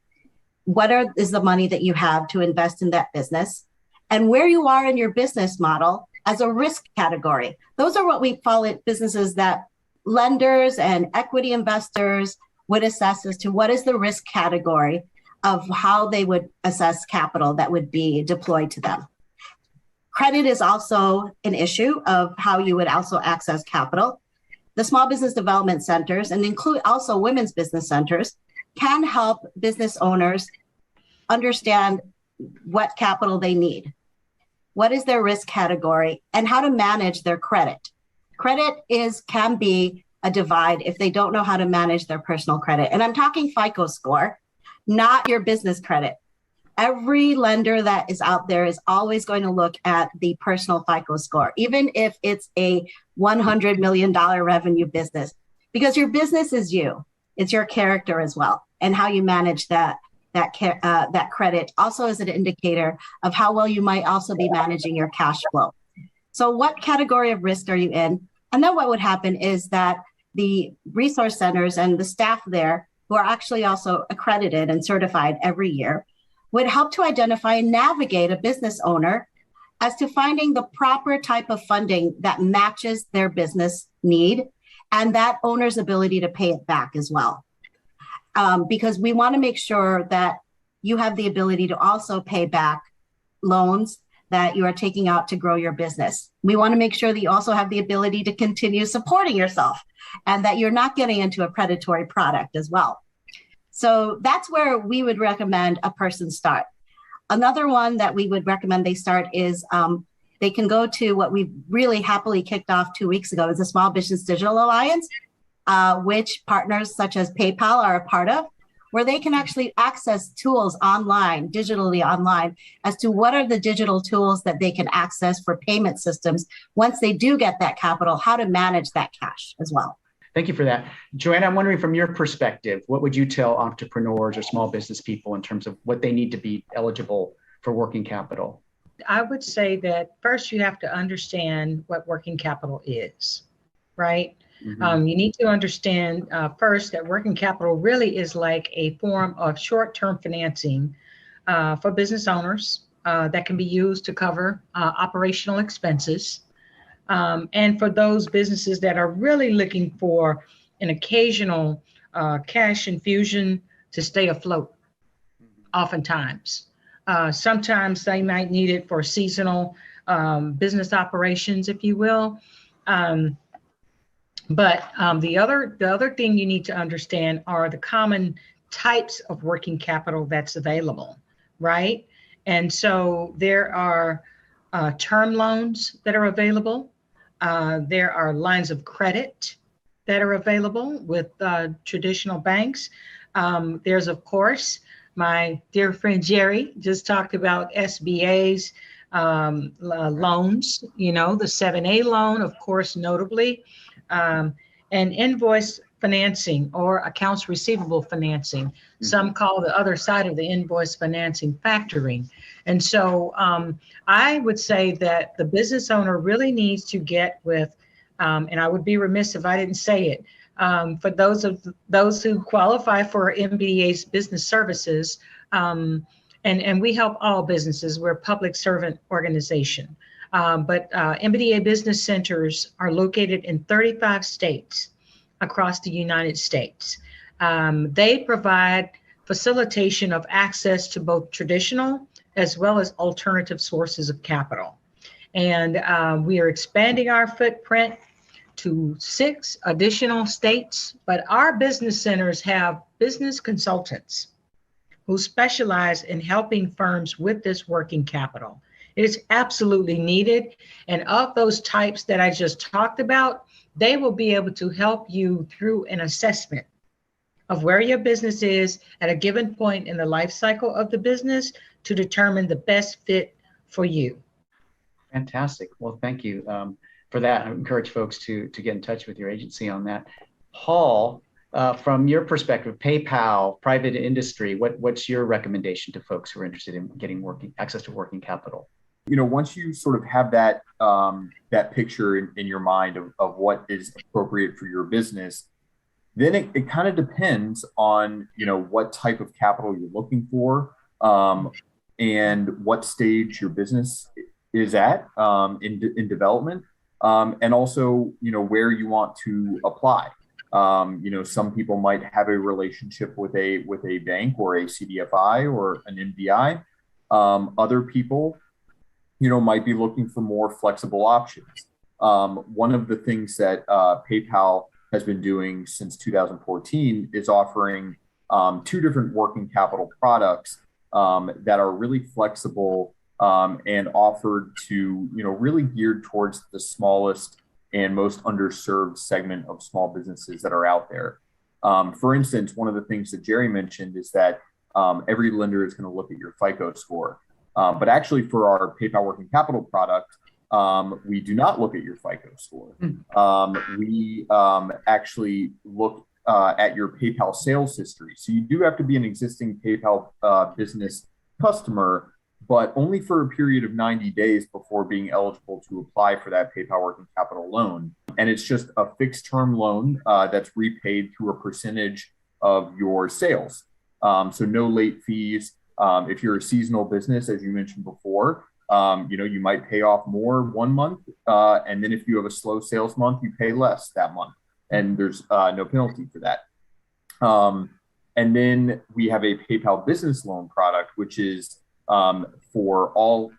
What is the money that you have to invest in that business, and where you are in your business model as a risk category. Those are what we call it businesses that lenders and equity investors would assess as to what is the risk category of how they would assess capital that would be deployed to them. Credit is also an issue of how you would also access capital. The Small Business Development Centers, and include also women's business centers, can help business owners understand what capital they need. what is their risk category, and how to manage their credit. Credit can be a divide if they don't know how to manage their personal credit. And I'm talking FICO score, not your business credit. Every lender that is out there is always going to look at the personal FICO score, even if it's a $100 million revenue business, because your business is you. It's your character as well, and how you manage that credit also is an indicator of how well you might also be managing your cash flow. So what category of risk are you in? And then what would happen is that the resource centers and the staff there, who are actually also accredited and certified every year, would help to identify and navigate a business owner as to finding the proper type of funding that matches their business need and that owner's ability to pay it back as well. Because we want to make sure that you have the ability to also pay back loans that you are taking out to grow your business. We want to make sure that you also have the ability to continue supporting yourself and that you're not getting into a predatory product as well. So that's where we would recommend a person start. Another one that we would recommend they start is they can go to what we really happily kicked off 2 weeks ago, is the Small Business Digital Alliance, which partners such as PayPal are a part of, where they can actually access tools online, digitally online, as to what are the digital tools that they can access for payment systems once they do get that capital, how to manage that cash as well. Thank you for that. Joanna, I'm wondering from your perspective, what would you tell entrepreneurs or small business people in terms of what they need to be eligible for working capital? I would say that first you have to understand what working capital is, right? Mm-hmm. You need to understand first that working capital really is like a form of short-term financing for business owners that can be used to cover operational expenses. And for those businesses that are really looking for an occasional cash infusion to stay afloat, oftentimes. Sometimes they might need it for seasonal business operations, if you will. But the other thing you need to understand are the common types of working capital that's available, right? And so there are term loans that are available. There are lines of credit that are available with traditional banks. There's, of course, my dear friend Jerry just talked about SBA's loans, you know, the 7A loan, of course, notably, and invoice financing or accounts receivable financing. Mm-hmm. Some call the other side of the invoice financing factoring. And so I would say that the business owner really needs to get with, and I would be remiss if I didn't say it, for those who qualify for MBDA's business services, and we help all businesses. We're a public servant organization. But MBDA business centers are located in 35 states across the United States. They provide facilitation of access to both traditional as well as alternative sources of capital. And we are expanding our footprint to 6 additional states, but our business centers have business consultants who specialize in helping firms with this working capital. It is absolutely needed. And of those types that I just talked about, they will be able to help you through an assessment of where your business is at a given point in the life cycle of the business to determine the best fit for you. Fantastic. Well, thank you for that. I encourage folks to get in touch with your agency on that. Paul, from your perspective, PayPal, private industry, what's your recommendation to folks who are interested in getting access to working capital? You know, once you sort of have that that picture in your mind of what is appropriate for your business, then it kind of depends on, you know, what type of capital you're looking for and what stage your business is at in development, and also, you know, where you want to apply. You know, some people might have a relationship with a bank or a CDFI or an NBI. Other people, you know, might be looking for more flexible options. One of the things that PayPal has been doing since 2014 is offering 2 different working capital products that are really flexible and offered to, really geared towards the smallest and most underserved segment of small businesses that are out there. For instance, one of the things that Jerry mentioned is that every lender is going to look at your FICO score. But actually for our PayPal Working Capital product, we do not look at your FICO score. We actually look at your PayPal sales history. So you do have to be an existing PayPal business customer, but only for a period of 90 days before being eligible to apply for that PayPal Working Capital loan. And it's just a fixed term loan that's repaid through a percentage of your sales. So no late fees. If you're a seasonal business, as you mentioned before, you might pay off more one month. And then if you have a slow sales month, you pay less that month. And there's no penalty for that. And then we have a PayPal business loan product, which is for all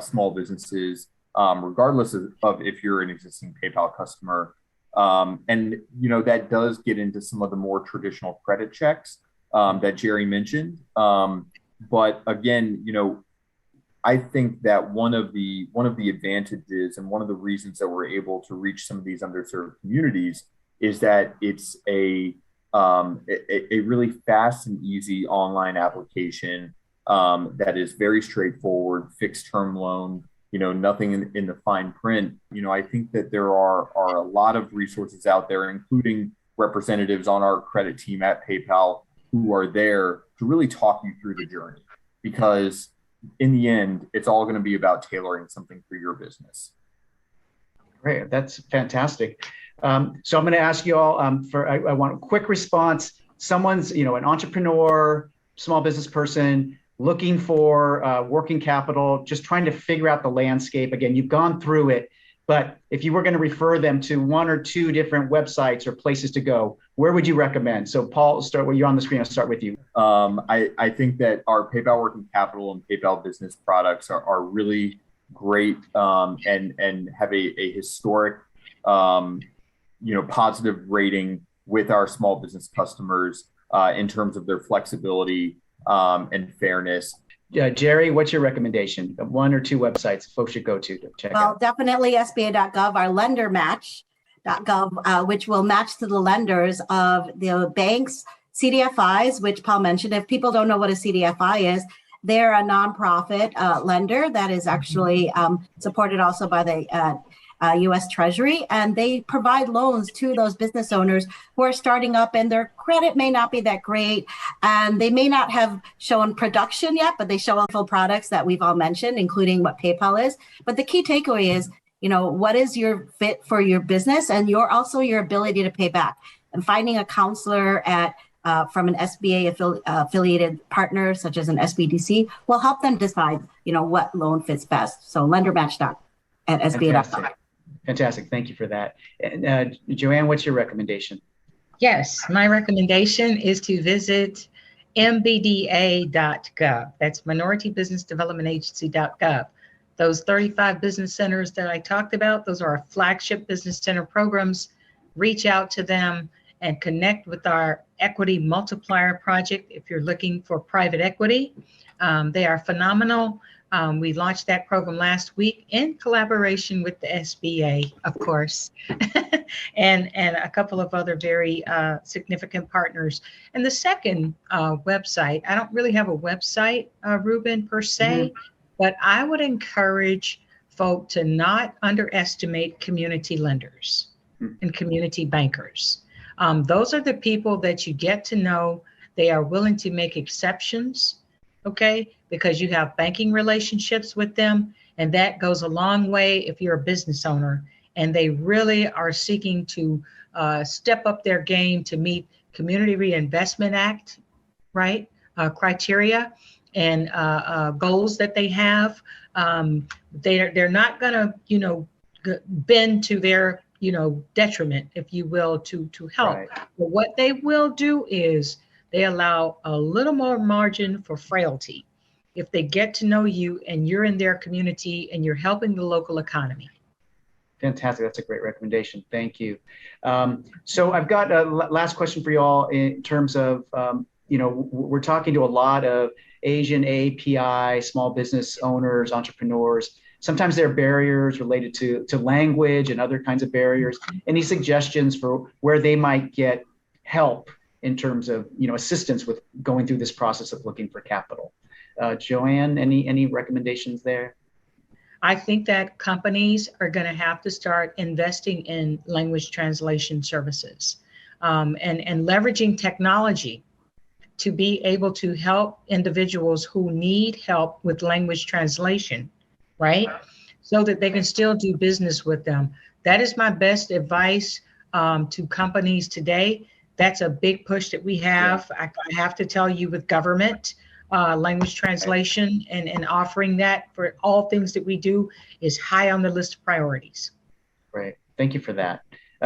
small businesses, regardless of if you're an existing PayPal customer. And, that does get into some of the more traditional credit checks that Jerry mentioned. But again, I think that one of the advantages and one of the reasons that we're able to reach some of these underserved communities is that it's a really fast and easy online application that is very straightforward, fixed term loan, nothing in the fine print. I think that there are a lot of resources out there, including representatives on our credit team at PayPal, who are there to really talk you through the journey, because in the end, it's all going to be about tailoring something for your business. Great, that's fantastic. So I'm going to ask you all I want a quick response. Someone's, an entrepreneur, small business person looking for working capital, just trying to figure out the landscape. Again, you've gone through it, but if you were going to refer them to one or two different websites or places to go, where would you recommend? So Paul, start where you're on the screen. I'll start with you. I think that our PayPal Working Capital and PayPal Business products are really great and have a historic, positive rating with our small business customers in terms of their flexibility and fairness. Jerry, what's your recommendation? One or two websites folks should go to check out? Well, definitely SBA.gov, our lendermatch.gov, which will match to the lenders of the banks, CDFIs, which Paul mentioned. If people don't know what a CDFI is, they're a nonprofit lender that is actually supported also by the U.S. Treasury, and they provide loans to those business owners who are starting up, and their credit may not be that great, and they may not have shown production yet, but they show full products that we've all mentioned, including what PayPal is. But the key takeaway is, what is your fit for your business and your ability to pay back, and finding a counselor from an SBA affiliated partner, such as an SBDC, will help them decide, what loan fits best. So lendermatch at SBA.com. Fantastic. Thank you for that. And Joanne, what's your recommendation? Yes, my recommendation is to visit mbda.gov. That's Minority Business Development Agency.gov. Those 35 business centers that I talked about, those are our flagship business center programs. Reach out to them and connect with our Equity Multiplier Project if you're looking for private equity. They are phenomenal. We launched that program last week in collaboration with the SBA, of course, and a couple of other very significant partners. And the second website, I don't really have a website, Ruben, per se, but I would encourage folk to not underestimate community lenders and community bankers. Those are the people that you get to know. They are willing to make exceptions, okay, because you have banking relationships with them, and that goes a long way if you're a business owner, and they really are seeking to step up their game to meet Community Reinvestment Act, right, criteria and goals that they have. They're not gonna, bend to their, detriment, if you will, to help. Right. But what they will do is they allow a little more margin for frailty if they get to know you and you're in their community and you're helping the local economy. Fantastic. That's a great recommendation. Thank you. So I've got a last question for you all in terms of, we're talking to a lot of Asian API, small business owners, entrepreneurs. Sometimes there are barriers related to language and other kinds of barriers. Any suggestions for where they might get help in terms of assistance with going through this process of looking for capital? Joanne, any recommendations there? I think that companies are going to have to start investing in language translation services and leveraging technology to be able to help individuals who need help with language translation, right? So that they can still do business with them. That is my best advice to companies today. That's a big push that we have. I have to tell you, with government, language translation and offering that for all things that we do is high on the list of priorities. Great, thank you for that.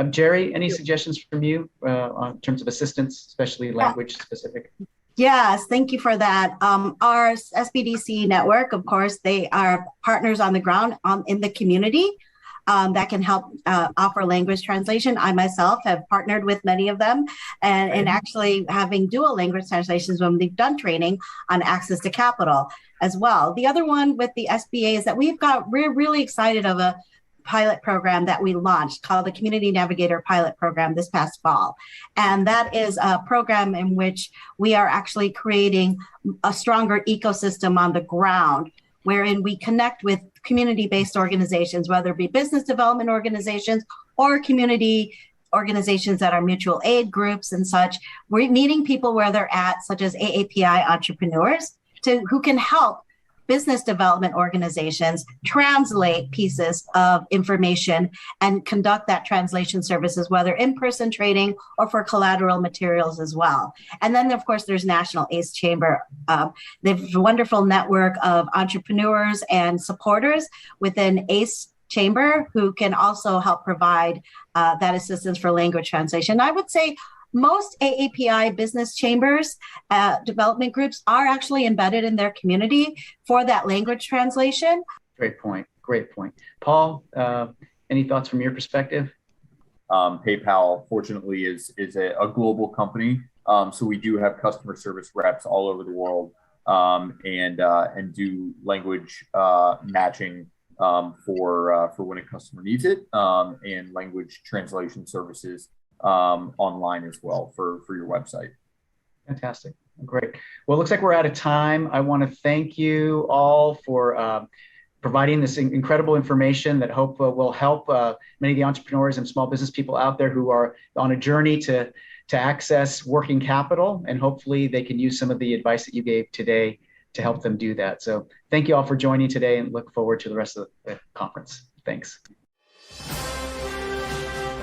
Jerry, any suggestions from you in terms of assistance, especially language specific? Yes, thank you for that. Our SBDC network, of course, they are partners on the ground in the community that can help offer language translation. I myself have partnered with many of them and actually having dual language translations when we've done training on access to capital as well. The other one with the SBA is that we're really excited of a pilot program that we launched called the Community Navigator Pilot Program this past fall. And that is a program in which we are actually creating a stronger ecosystem on the ground, wherein we connect with community-based organizations, whether it be business development organizations or community organizations that are mutual aid groups and such. We're meeting people where they're at, such as AAPI entrepreneurs, who can help business development organizations translate pieces of information and conduct that translation services, whether in-person training or for collateral materials as well. And then, of course, there's National ACE Chamber. They have a wonderful network of entrepreneurs and supporters within ACE Chamber who can also help provide that assistance for language translation. I would say most AAPI business chambers, development groups are actually embedded in their community for that language translation. Great point. Great point. Paul, any thoughts from your perspective? PayPal, fortunately, is a global company. So we do have customer service reps all over the world and do language matching for when a customer needs it, and language translation services online as well for your website. Fantastic. Great. Well, it looks like we're out of time. I want to thank you all for providing this incredible information that hope will help many of the entrepreneurs and small business people out there who are on a journey to access working capital, and hopefully they can use some of the advice that you gave today to help them do that. So thank you all for joining today, and look forward to the rest of the conference. Thanks.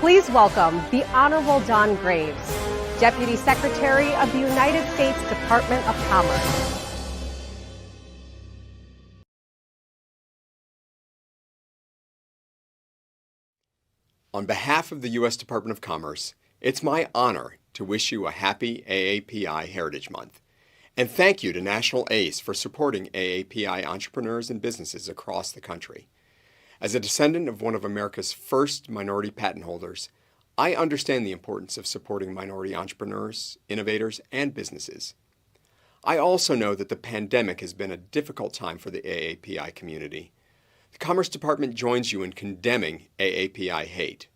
Please welcome the Honorable Don Graves, Deputy Secretary of the United States Department of Commerce. On behalf of the U.S. Department of Commerce, it's my honor to wish you a happy AAPI Heritage Month. And thank you to National ACE for supporting AAPI entrepreneurs and businesses across the country. As a descendant of one of America's first minority patent holders, I understand the importance of supporting minority entrepreneurs, innovators, and businesses. I also know that the pandemic has been a difficult time for the AAPI community. The Commerce Department joins you in condemning AAPI hate.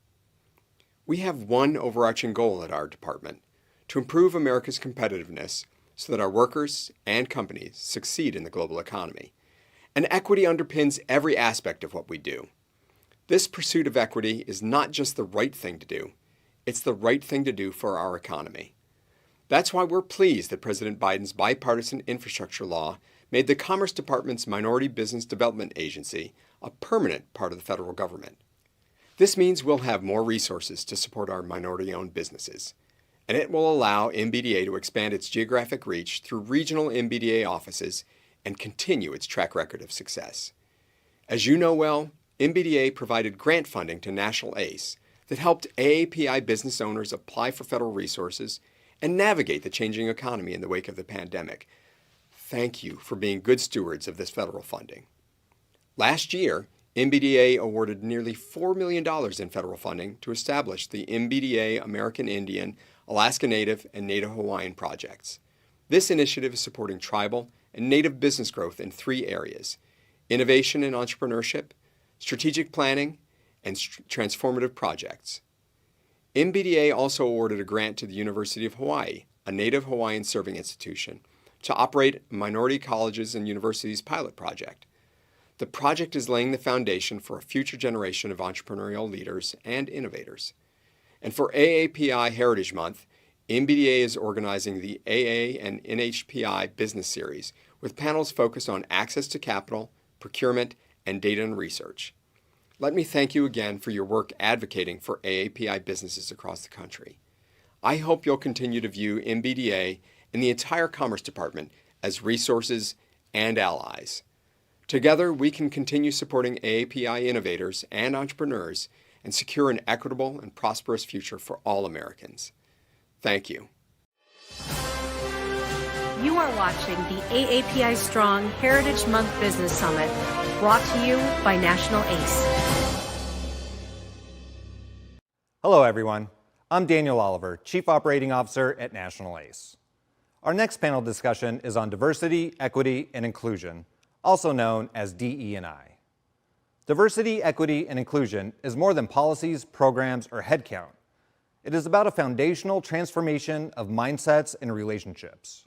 We have one overarching goal at our department: to improve America's competitiveness so that our workers and companies succeed in the global economy. And equity underpins every aspect of what we do. This pursuit of equity is not just the right thing to do, it's the right thing to do for our economy. That's why we're pleased that President Biden's bipartisan infrastructure law made the Commerce Department's Minority Business Development Agency a permanent part of the federal government. This means we'll have more resources to support our minority-owned businesses, and it will allow MBDA to expand its geographic reach through regional MBDA offices and continue its track record of success. As you know well, MBDA provided grant funding to National ACE that helped AAPI business owners apply for federal resources and navigate the changing economy in the wake of the pandemic. Thank you for being good stewards of this federal funding. Last year, MBDA awarded nearly $4 million in federal funding to establish the MBDA American Indian, Alaska Native, and Native Hawaiian projects. This initiative is supporting tribal and native business growth in 3 areas: innovation and entrepreneurship, strategic planning, and transformative projects. MBDA also awarded a grant to the University of Hawaii, a native Hawaiian serving institution, to operate Minority Colleges and Universities pilot project. The project is laying the foundation for a future generation of entrepreneurial leaders and innovators. And for AAPI Heritage Month, MBDA is organizing the AA and NHPI Business Series with panels focused on access to capital, procurement, and data and research. Let me thank you again for your work advocating for AAPI businesses across the country. I hope you'll continue to view MBDA and the entire Commerce Department as resources and allies. Together, we can continue supporting AAPI innovators and entrepreneurs and secure an equitable and prosperous future for all Americans. Thank you. You are watching the AAPI Strong Heritage Month Business Summit, brought to you by National ACE. Hello, everyone. I'm Daniel Oliver, Chief Operating Officer at National ACE. Our next panel discussion is on diversity, equity, and inclusion, also known as DE&I. Diversity, equity, and inclusion is more than policies, programs, or headcount. It is about a foundational transformation of mindsets and relationships.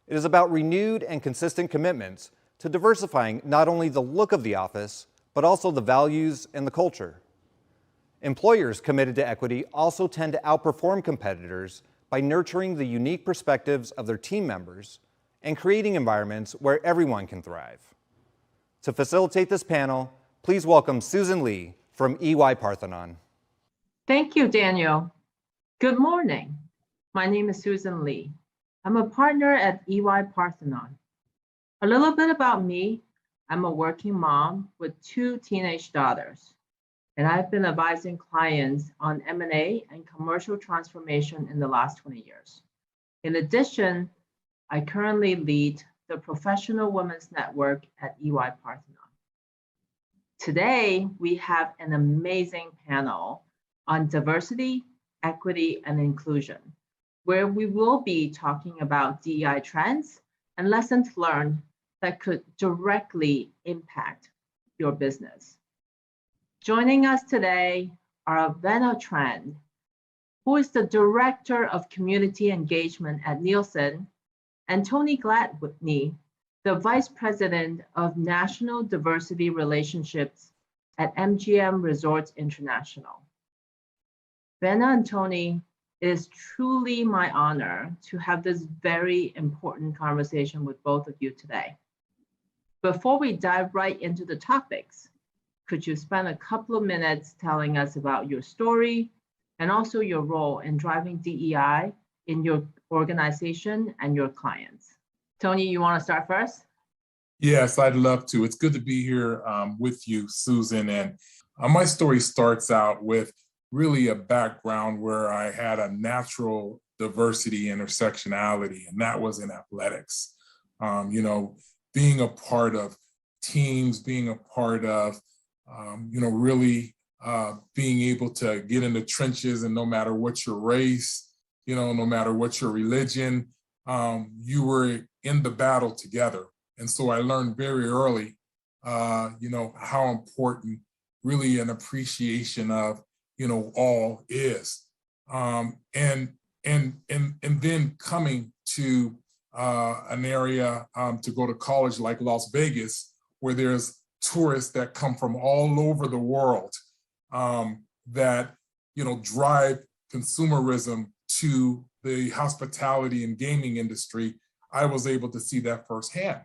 It is about renewed and consistent commitments to diversifying not only the look of the office, but also the values and the culture. Employers committed to equity also tend to outperform competitors by nurturing the unique perspectives of their team members and creating environments where everyone can thrive. To facilitate this panel, please welcome Susan Lee from EY Parthenon. Thank you, Daniel. Good morning. My name is Susan Lee. I'm a partner at EY Parthenon. A little bit about me. I'm a working mom with 2 teenage daughters, and I've been advising clients on M&A and commercial transformation in the last 20 years. In addition, I currently lead the Professional Women's Network at EY Parthenon. Today, we have an amazing panel on diversity, equity, and inclusion, where we will be talking about DEI trends and lessons learned that could directly impact your business. Joining us today are Venna Tran, who is the Director of Community Engagement at Nielsen, and Tony Gladney, the Vice President of National Diversity Relationships at MGM Resorts International. Venna and Tony, it is truly my honor to have this very important conversation with both of you today. Before we dive right into the topics, could you spend a couple of minutes telling us about your story and also your role in driving DEI in your organization and your clients? Tony, you want to start first? Yes, I'd love to. It's good to be here with you, Susan. And my story starts out with really a background where I had a natural diversity intersectionality, and that was in athletics. Being a part of teams, being a part of, really being able to get in the trenches, and no matter what your race, no matter what your religion, you were in the battle together. And so I learned very early, how important really an appreciation of, all is. And then coming to an area to go to college like Las Vegas, where there's tourists that come from all over the world that, drive consumerism to the hospitality and gaming industry, I was able to see that firsthand.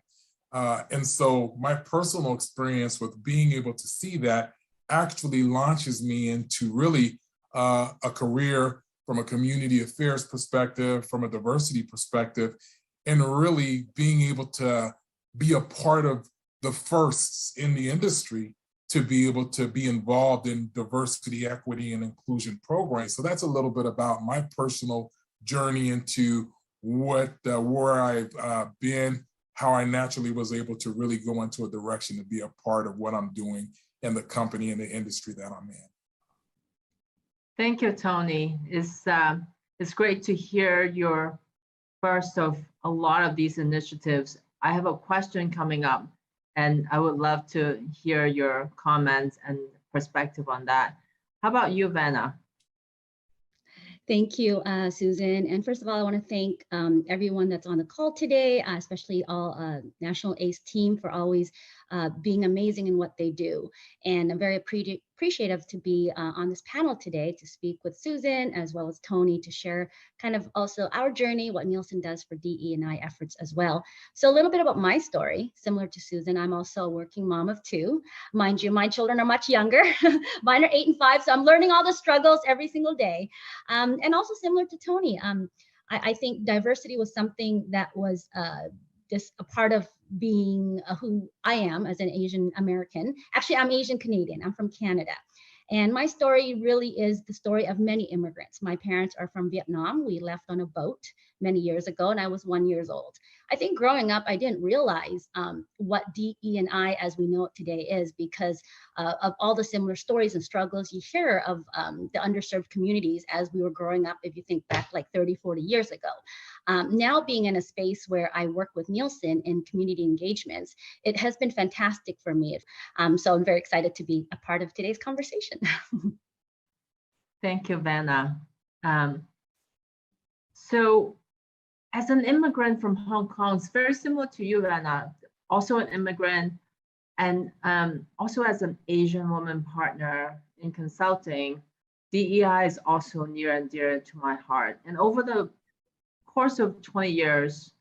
And so my personal experience with being able to see that actually launches me into really a career from a community affairs perspective, from a diversity perspective, and really being able to be a part of the firsts in the industry to be able to be involved in diversity, equity, and inclusion programs. So that's a little bit about my personal journey into where I've been, how I naturally was able to really go into a direction to be a part of what I'm doing in the company and the industry that I'm in. Thank you, Tony. It's great to hear your first of a lot of these initiatives I have a question coming up, and I would love to hear your comments and perspective on that. How about you, Vanna? Thank you, Susan. And first of all, I want to thank everyone that's on the call today, especially all National ACE team for always being amazing in what they do. And I'm very appreciative to be on this panel today to speak with Susan as well as Tony to share kind of also our journey, what Nielsen does for DE&I efforts as well. So a little bit about my story, similar to Susan, I'm also a working mom of two. Mind you, my children are much younger. Mine are 8 and 5, so I'm learning all the struggles every single day. And also similar to Tony, I think diversity was something that was just a part of being who I am as an Asian American. Actually, I'm Asian Canadian. I'm from Canada. And my story really is the story of many immigrants. My parents are from Vietnam. We left on a boat many years ago, and I was 1 year old. I think growing up, I didn't realize what DE&I as we know it today is because of all the similar stories and struggles you hear of the underserved communities as we were growing up, if you think back like 30, 40 years ago. Now being in a space where I work with Nielsen in community engagements, it has been fantastic for me. So I'm very excited to be a part of today's conversation. Thank you, Vanna. So as an immigrant from Hong Kong, it's very similar to you, Vanna, also an immigrant, and also as an Asian woman partner in consulting, DEI is also near and dear to my heart. And over the course of 20 years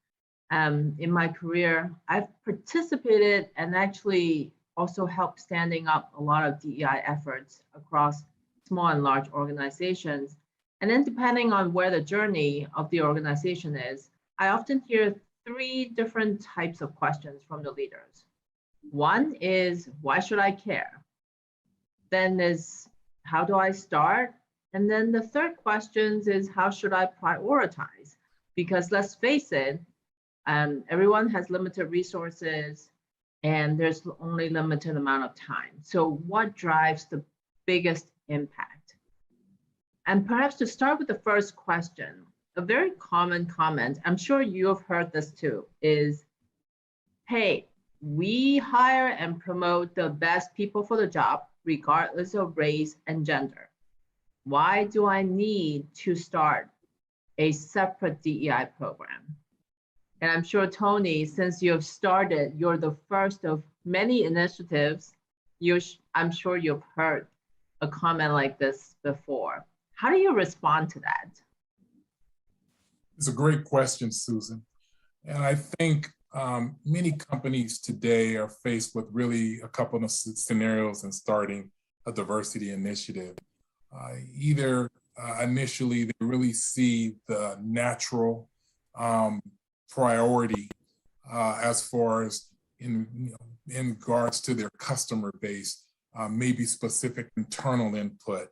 in my career, I've participated and actually also helped standing up a lot of DEI efforts across small and large organizations. And then depending on where the journey of the organization is, I often hear 3 different types of questions from the leaders. One is, why should I care? Then is, how do I start? And then the third question is, how should I prioritize? Because let's face it, everyone has limited resources and there's only limited amount of time. So what drives the biggest impact? And perhaps to start with the first question, a very common comment, I'm sure you have heard this too, is, hey, we hire and promote the best people for the job, regardless of race and gender. Why do I need to start a separate DEI program? And I'm sure, Tony, since you have started, you're the first of many initiatives. I'm sure you've heard a comment like this before. How do you respond to that? It's a great question, Susan. And I think many companies today are faced with really a couple of scenarios in starting a diversity initiative. Either initially they really see the natural priority as far as in regards to their customer base, maybe specific internal input.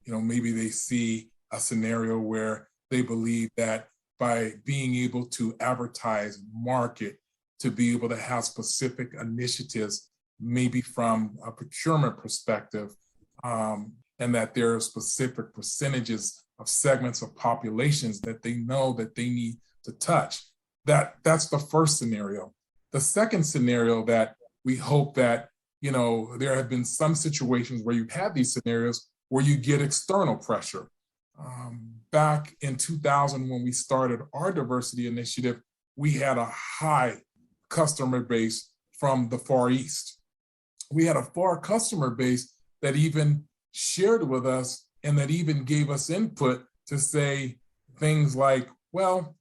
Maybe they see a scenario where they believe that by being able to advertise, market, to be able to have specific initiatives, maybe from a procurement perspective, and that there are specific percentages of segments of populations that they know that they need to touch. That's the first scenario. The second scenario that we hope that, there have been some situations where you've had these scenarios where you get external pressure. Back in 2000, when we started our diversity initiative, we had a high customer base from the Far East. We had a far customer base that even shared with us and that even gave us input to say things like, well,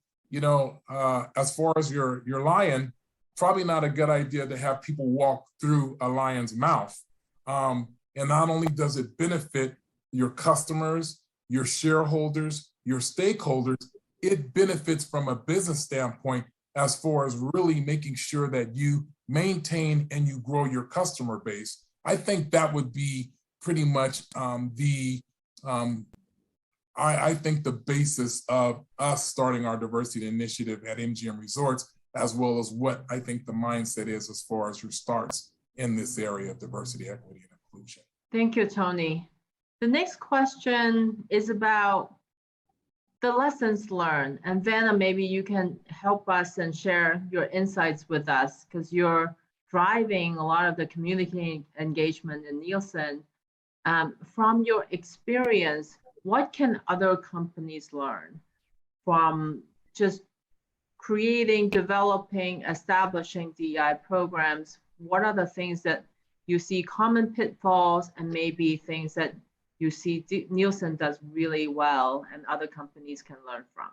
as far as your lion, probably not a good idea to have people walk through a lion's mouth. And not only does it benefit your customers, your shareholders, your stakeholders, it benefits from a business standpoint as far as really making sure that you maintain and you grow your customer base. I think that would be pretty much I think the basis of us starting our diversity initiative at MGM Resorts, as well as what I think the mindset is as far as your starts in this area of diversity, equity, and inclusion. Thank you, Tony. The next question is about the lessons learned. And Vanna, maybe you can help us and share your insights with us, because you're driving a lot of the community engagement in Nielsen. From your experience, what can other companies learn from just creating, developing, establishing DEI programs? What are the things that you see common pitfalls, and maybe things that you see Nielsen does really well and other companies can learn from?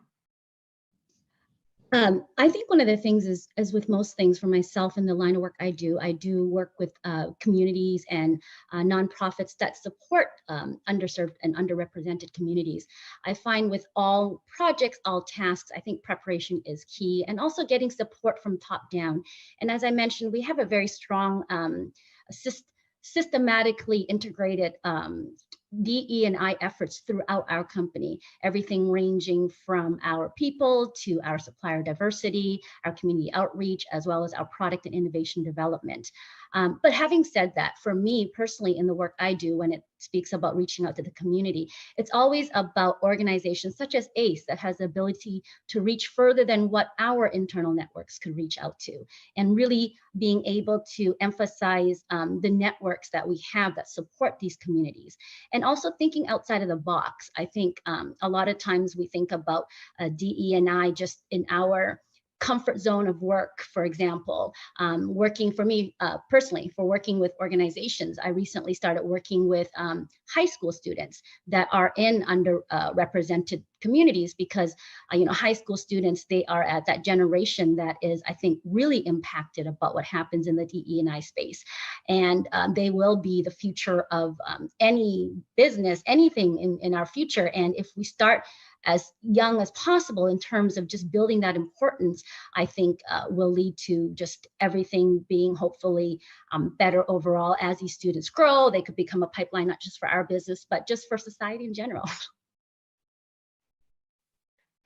I think one of the things is, as with most things for myself in the line of work I do work with communities and nonprofits that support underserved and underrepresented communities. I find with all projects, all tasks, I think preparation is key, and also getting support from top down. And as I mentioned, we have a very strong systematically integrated DE&I efforts throughout our company, everything ranging from our people to our supplier diversity, our community outreach, as well as our product and innovation development. But having said that, for me personally, in the work I do, when it speaks about reaching out to the community, it's always about organizations such as ACE that has the ability to reach further than what our internal networks could reach out to, and really being able to emphasize the networks that we have that support these communities. And also thinking outside of the box. I think a lot of times we think about DE&I just in our comfort zone of work. For example, working for me personally, for working with organizations, I recently started working with high school students that are in underrepresented communities, because high school students, they are at that generation that is, I think, really impacted about what happens in the DE&I space, and they will be the future of any business, anything in our future. And if we start as young as possible in terms of just building that importance, I think will lead to just everything being hopefully better overall. As these students grow, they could become a pipeline, not just for our business, but just for society in general.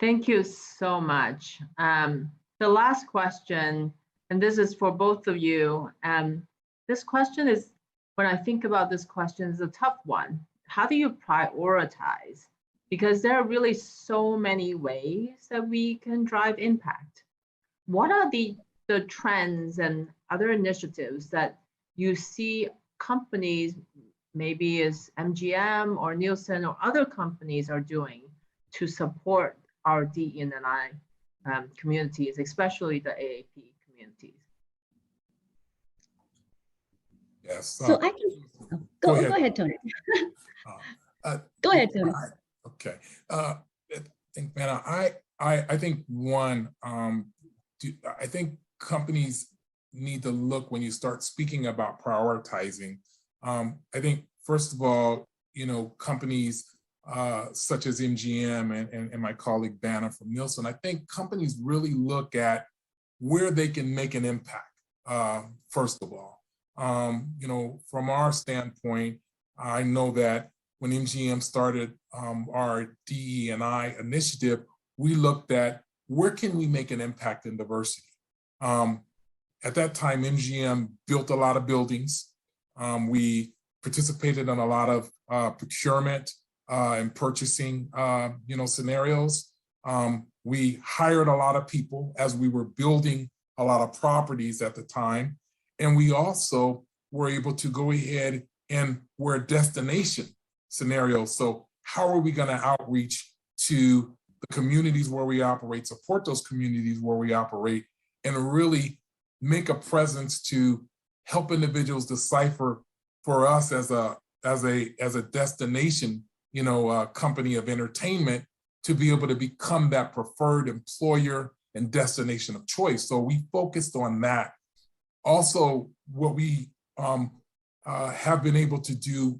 Thank you so much. The last question, and this is for both of you. This question is, when I think about this question, is a tough one. How do you prioritize? Because there are really so many ways that we can drive impact. What are the trends and other initiatives that you see companies, maybe as MGM or Nielsen or other companies, are doing to support our DE&I communities, especially the AAP communities? Yes. So I can go ahead, Tony. Go ahead, Tony. Okay. I think, Vanna, I think one, I think companies need to look, when you start speaking about prioritizing, I think, first of all, companies such as MGM and my colleague Vanna from Nielsen, I think companies really look at where they can make an impact, first of all. From our standpoint, I know that when MGM started our DE&I initiative, we looked at where can we make an impact in diversity. At that time, MGM built a lot of buildings. We participated in a lot of procurement and purchasing, scenarios. We hired a lot of people as we were building a lot of properties at the time. And we also were able to go ahead and we're a destination scenario. So how are we going to outreach to the communities where we operate, support those communities where we operate, and really make a presence to help individuals decipher for us as a destination, company of entertainment, to be able to become that preferred employer and destination of choice. So we focused on that. Also, what we have been able to do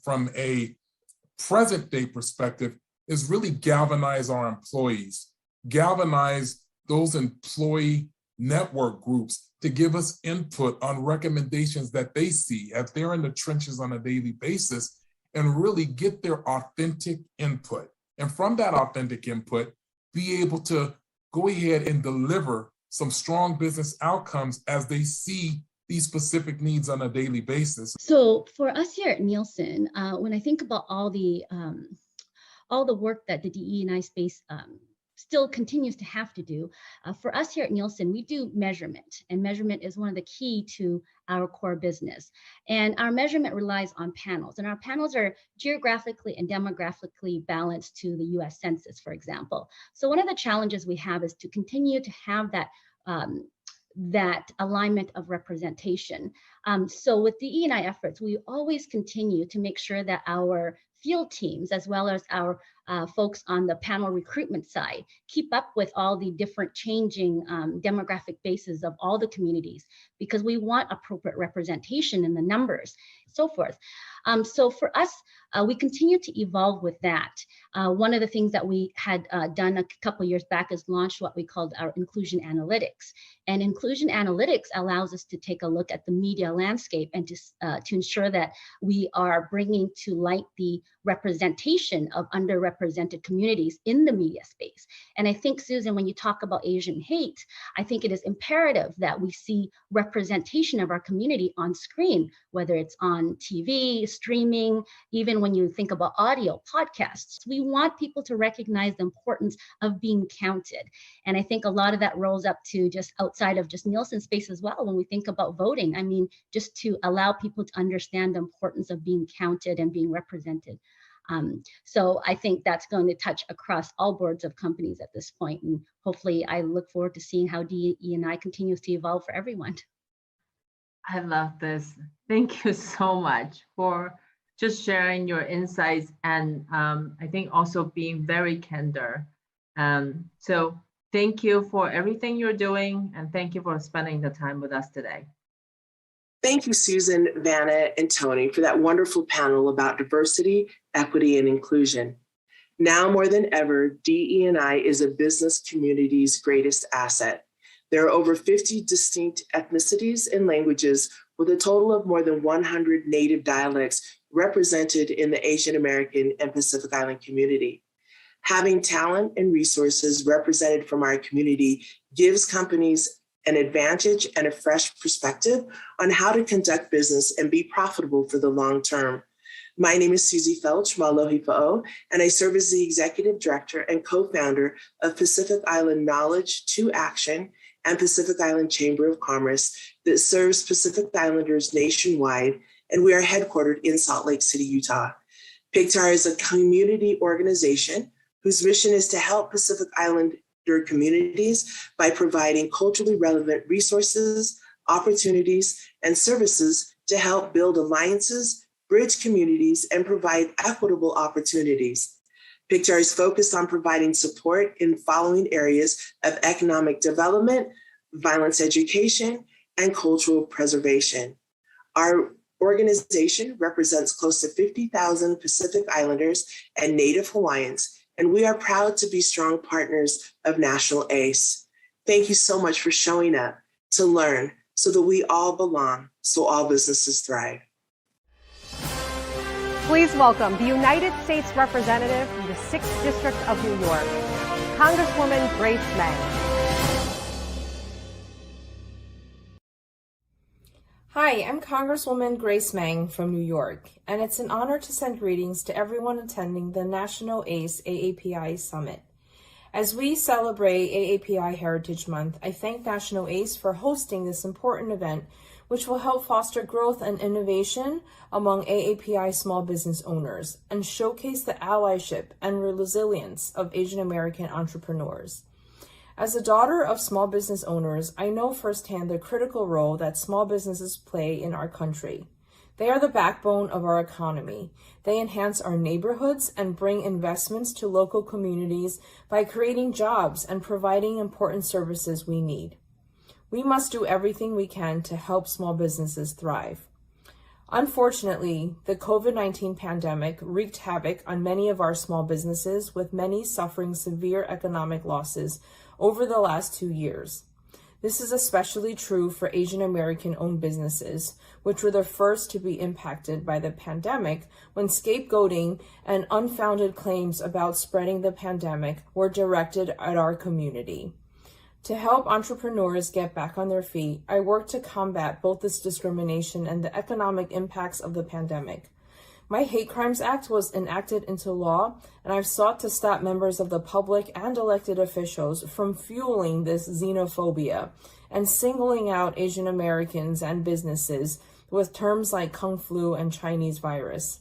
from a present day perspective is really galvanize our employees, galvanize those employee network groups to give us input on recommendations that they see as they're in the trenches on a daily basis, and really get their authentic input. And from that authentic input, be able to go ahead and deliver some strong business outcomes as they see these specific needs on a daily basis. So for us here at Nielsen, when I think about all all the work that the DE&I space still continues to have to do. For us here at Nielsen, we do measurement, and measurement is one of the key to our core business. And our measurement relies on panels, and our panels are geographically and demographically balanced to the US Census, for example. So one of the challenges we have is to continue to have that that alignment of representation. So with the E&I efforts, we always continue to make sure that our field teams, as well as our folks on the panel recruitment side, keep up with all the different changing demographic bases of all the communities, because we want appropriate representation in the numbers, so forth. So for us, we continue to evolve with that. One of the things that we had done a couple of years back is launched what we called our inclusion analytics. And inclusion analytics allows us to take a look at the media landscape and to ensure that we are bringing to light the representation of underrepresented communities in the media space. And I think, Susan, when you talk about Asian hate, I think it is imperative that we see representation of our community on screen, whether it's on TV, streaming, even when you think about audio, podcasts. We want people to recognize the importance of being counted. And I think a lot of that rolls up to just outside of just Nielsen space as well. When we think about voting, I mean, just to allow people to understand the importance of being counted and being represented. So I think that's going to touch across all boards of companies at this point. And hopefully I look forward to seeing how DE&I continues to evolve for everyone. I love this. Thank you so much for just sharing your insights, and I think also being very candid. So thank you for everything you're doing, and thank you for spending the time with us today. Thank you, Susan, Vanna, and Tony, for that wonderful panel about diversity, equity, and inclusion. Now more than ever, DE&I is a business community's greatest asset. There are over 50 distinct ethnicities and languages, with a total of more than 100 native dialects represented in the Asian American and Pacific Island community. Having talent and resources represented from our community gives companies an advantage and a fresh perspective on how to conduct business and be profitable for the long term. My name is Susie Felch Malohi Fa'o, and I serve as the Executive Director and co-founder of Pacific Island Knowledge to Action and Pacific Island Chamber of Commerce that serves Pacific Islanders nationwide, and we are headquartered in Salt Lake City, Utah. PICTAR is a community organization whose mission is to help Pacific Islander communities by providing culturally relevant resources, opportunities, and services to help build alliances, bridge communities, and provide equitable opportunities. PICTAR is focused on providing support in following areas of economic development, violence education, and cultural preservation. Our organization represents close to 50,000 Pacific Islanders and Native Hawaiians, and we are proud to be strong partners of National ACE. Thank you so much for showing up to learn so that we all belong, so all businesses thrive. Please welcome the United States Representative from the 6th District of New York, Congresswoman Grace Meng. Hi, I'm Congresswoman Grace Meng from New York, and it's an honor to send greetings to everyone attending the National ACE AAPI Summit. As we celebrate AAPI Heritage Month, I thank National ACE for hosting this important event, which will help foster growth and innovation among AAPI small business owners and showcase the allyship and resilience of Asian American entrepreneurs. As a daughter of small business owners, I know firsthand the critical role that small businesses play in our country. They are the backbone of our economy. They enhance our neighborhoods and bring investments to local communities by creating jobs and providing important services we need. We must do everything we can to help small businesses thrive. Unfortunately, the COVID-19 pandemic wreaked havoc on many of our small businesses, with many suffering severe economic losses over the last 2 years. This is especially true for Asian American-owned businesses, which were the first to be impacted by the pandemic when scapegoating and unfounded claims about spreading the pandemic were directed at our community. To help entrepreneurs get back on their feet, I work to combat both this discrimination and the economic impacts of the pandemic. My Hate Crimes Act was enacted into law, and I've sought to stop members of the public and elected officials from fueling this xenophobia and singling out Asian Americans and businesses with terms like Kung Flu and Chinese virus.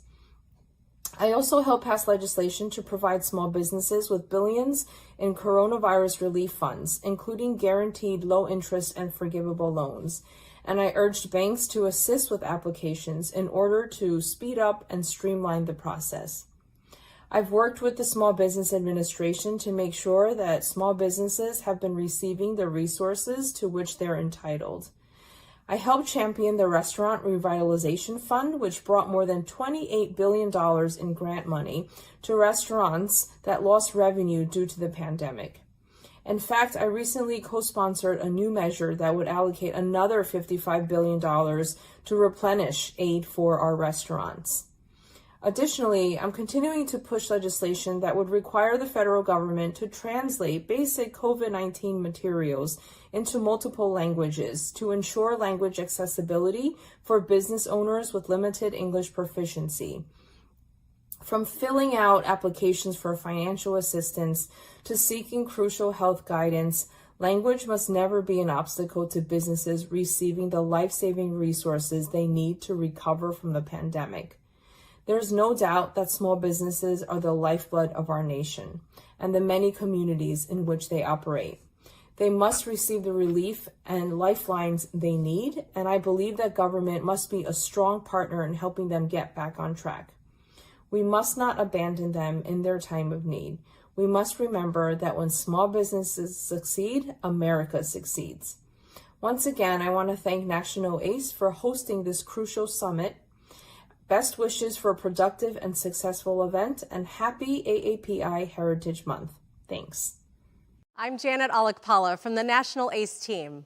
I also helped pass legislation to provide small businesses with billions in coronavirus relief funds, including guaranteed low interest and forgivable loans. And I urged banks to assist with applications in order to speed up and streamline the process. I've worked with the Small Business Administration to make sure that small businesses have been receiving the resources to which they're entitled. I helped champion the Restaurant Revitalization Fund, which brought more than $28 billion in grant money to restaurants that lost revenue due to the pandemic. In fact, I recently co-sponsored a new measure that would allocate another $55 billion to replenish aid for our restaurants. Additionally, I'm continuing to push legislation that would require the federal government to translate basic COVID-19 materials into multiple languages to ensure language accessibility for business owners with limited English proficiency. From filling out applications for financial assistance to seeking crucial health guidance, language must never be an obstacle to businesses receiving the life-saving resources they need to recover from the pandemic. There's no doubt that small businesses are the lifeblood of our nation and the many communities in which they operate. They must receive the relief and lifelines they need, and I believe that government must be a strong partner in helping them get back on track. We must not abandon them in their time of need. We must remember that when small businesses succeed, America succeeds. Once again, I want to thank National ACE for hosting this crucial summit. Best wishes for a productive and successful event, and happy AAPI Heritage Month. Thanks. I'm Janet Alakpala from the National ACE team.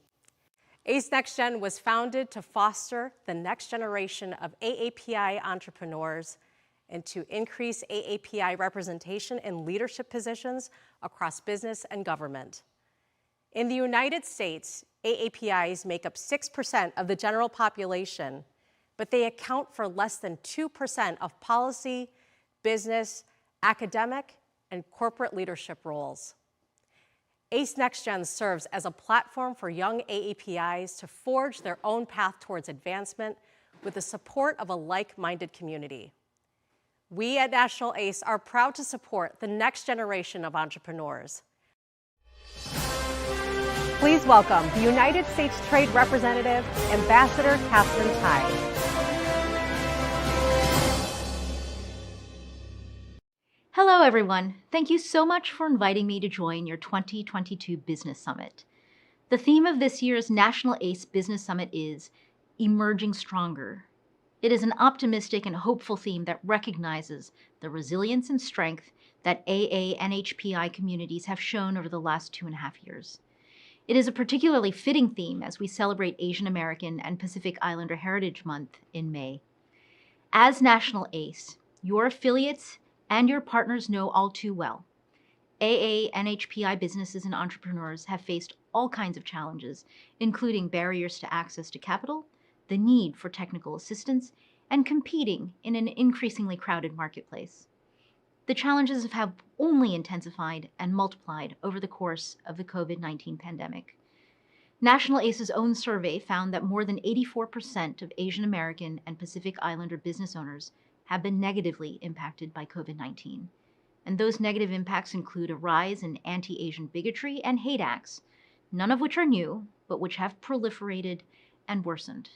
ACE Next Gen was founded to foster the next generation of AAPI entrepreneurs and to increase AAPI representation in leadership positions across business and government. In the United States, AAPIs make up 6% of the general population, but they account for less than 2% of policy, business, academic, and corporate leadership roles. ACE Next Gen serves as a platform for young AAPIs to forge their own path towards advancement with the support of a like-minded community. We at National ACE are proud to support the next generation of entrepreneurs. Please welcome the United States Trade Representative, Ambassador Katherine Tai. Hello, everyone. Thank you so much for inviting me to join your 2022 Business Summit. The theme of this year's National ACE Business Summit is Emerging Stronger. It is an optimistic and hopeful theme that recognizes the resilience and strength that AA and HPI communities have shown over the last 2.5 years. It is a particularly fitting theme as we celebrate Asian American and Pacific Islander Heritage Month in May. As National ACE, your affiliates and your partners know all too well. AA and HPI businesses and entrepreneurs have faced all kinds of challenges, including barriers to access to capital, the need for technical assistance, and competing in an increasingly crowded marketplace. The challenges have only intensified and multiplied over the course of the COVID-19 pandemic. National ACE's own survey found that more than 84% of Asian American and Pacific Islander business owners have been negatively impacted by COVID-19. And those negative impacts include a rise in anti-Asian bigotry and hate acts, none of which are new, but which have proliferated and worsened.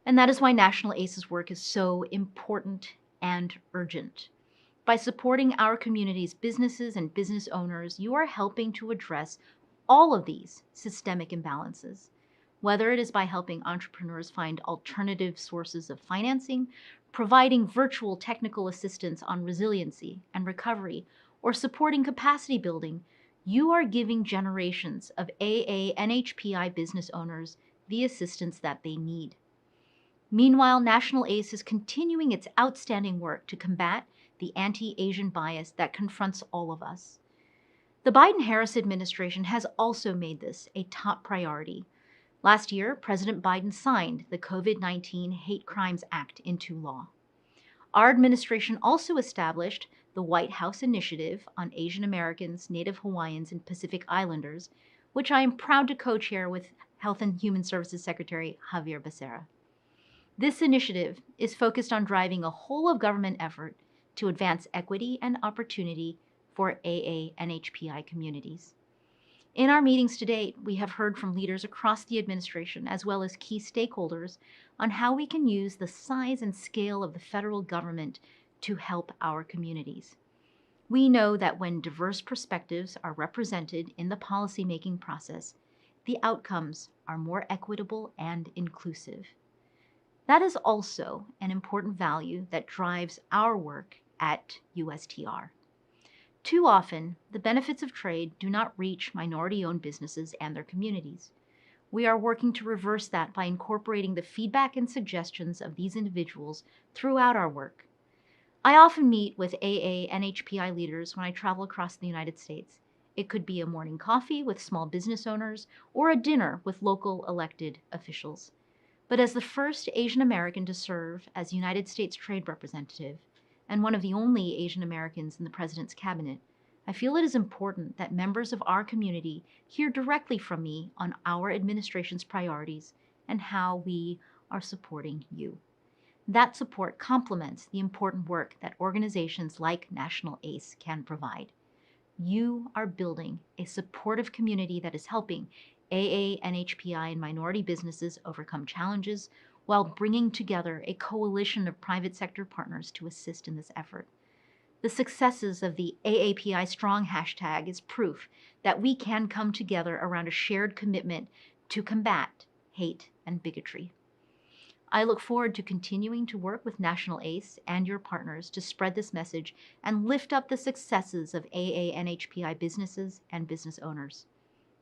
And that is why National ACE's work is so important and urgent. By supporting our community's businesses and business owners, you are helping to address all of these systemic imbalances, whether it is by helping entrepreneurs find alternative sources of financing, providing virtual technical assistance on resiliency and recovery, or supporting capacity building. You are giving generations of AA and HPI business owners the assistance that they need. Meanwhile, National ACE is continuing its outstanding work to combat the anti-Asian bias that confronts all of us. The Biden-Harris administration has also made this a top priority. Last year, President Biden signed the COVID-19 Hate Crimes Act into law. Our administration also established the White House Initiative on Asian Americans, Native Hawaiians, and Pacific Islanders, which I am proud to co-chair with Health and Human Services Secretary Xavier Becerra. This initiative is focused on driving a whole-of-government effort to advance equity and opportunity for AA and HPI communities. In our meetings to date, we have heard from leaders across the administration as well as key stakeholders on how we can use the size and scale of the federal government to help our communities. We know that when diverse perspectives are represented in the policymaking process, the outcomes are more equitable and inclusive. That is also an important value that drives our work at USTR. Too often, the benefits of trade do not reach minority-owned businesses and their communities. We are working to reverse that by incorporating the feedback and suggestions of these individuals throughout our work. I often meet with AA and HPI leaders when I travel across the United States. It could be a morning coffee with small business owners or a dinner with local elected officials. But as the first Asian American to serve as United States Trade Representative, and one of the only Asian Americans in the President's cabinet, I feel it is important that members of our community hear directly from me on our administration's priorities and how we are supporting you. That support complements the important work that organizations like National ACE can provide. You are building a supportive community that is helping AA and HPI and minority businesses overcome challenges while bringing together a coalition of private sector partners to assist in this effort. The successes of the AAPISTRONG hashtag is proof that we can come together around a shared commitment to combat hate and bigotry. I look forward to continuing to work with National ACE and your partners to spread this message and lift up the successes of AA and HPI businesses and business owners.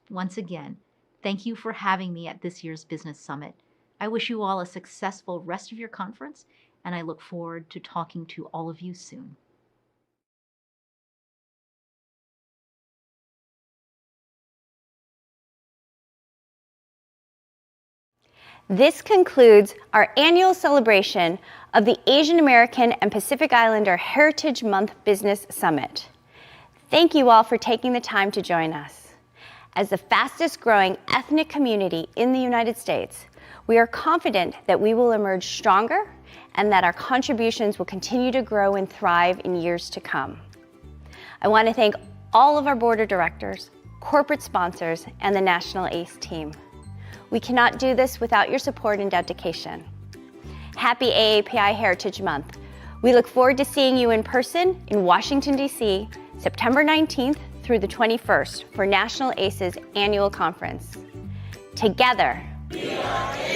Once again, thank you for having me at this year's Business Summit. I wish you all a successful rest of your conference, and I look forward to talking to all of you soon. This concludes our annual celebration of the Asian American and Pacific Islander Heritage Month Business Summit. Thank you all for taking the time to join us. As the fastest growing ethnic community in the United States, we are confident that we will emerge stronger and that our contributions will continue to grow and thrive in years to come. I want to thank all of our board of directors, corporate sponsors, and the National ACE team. We cannot do this without your support and dedication. Happy AAPI Heritage Month. We look forward to seeing you in person in Washington, D.C., September 19th through the 21st for National ACE's annual conference. Together, we are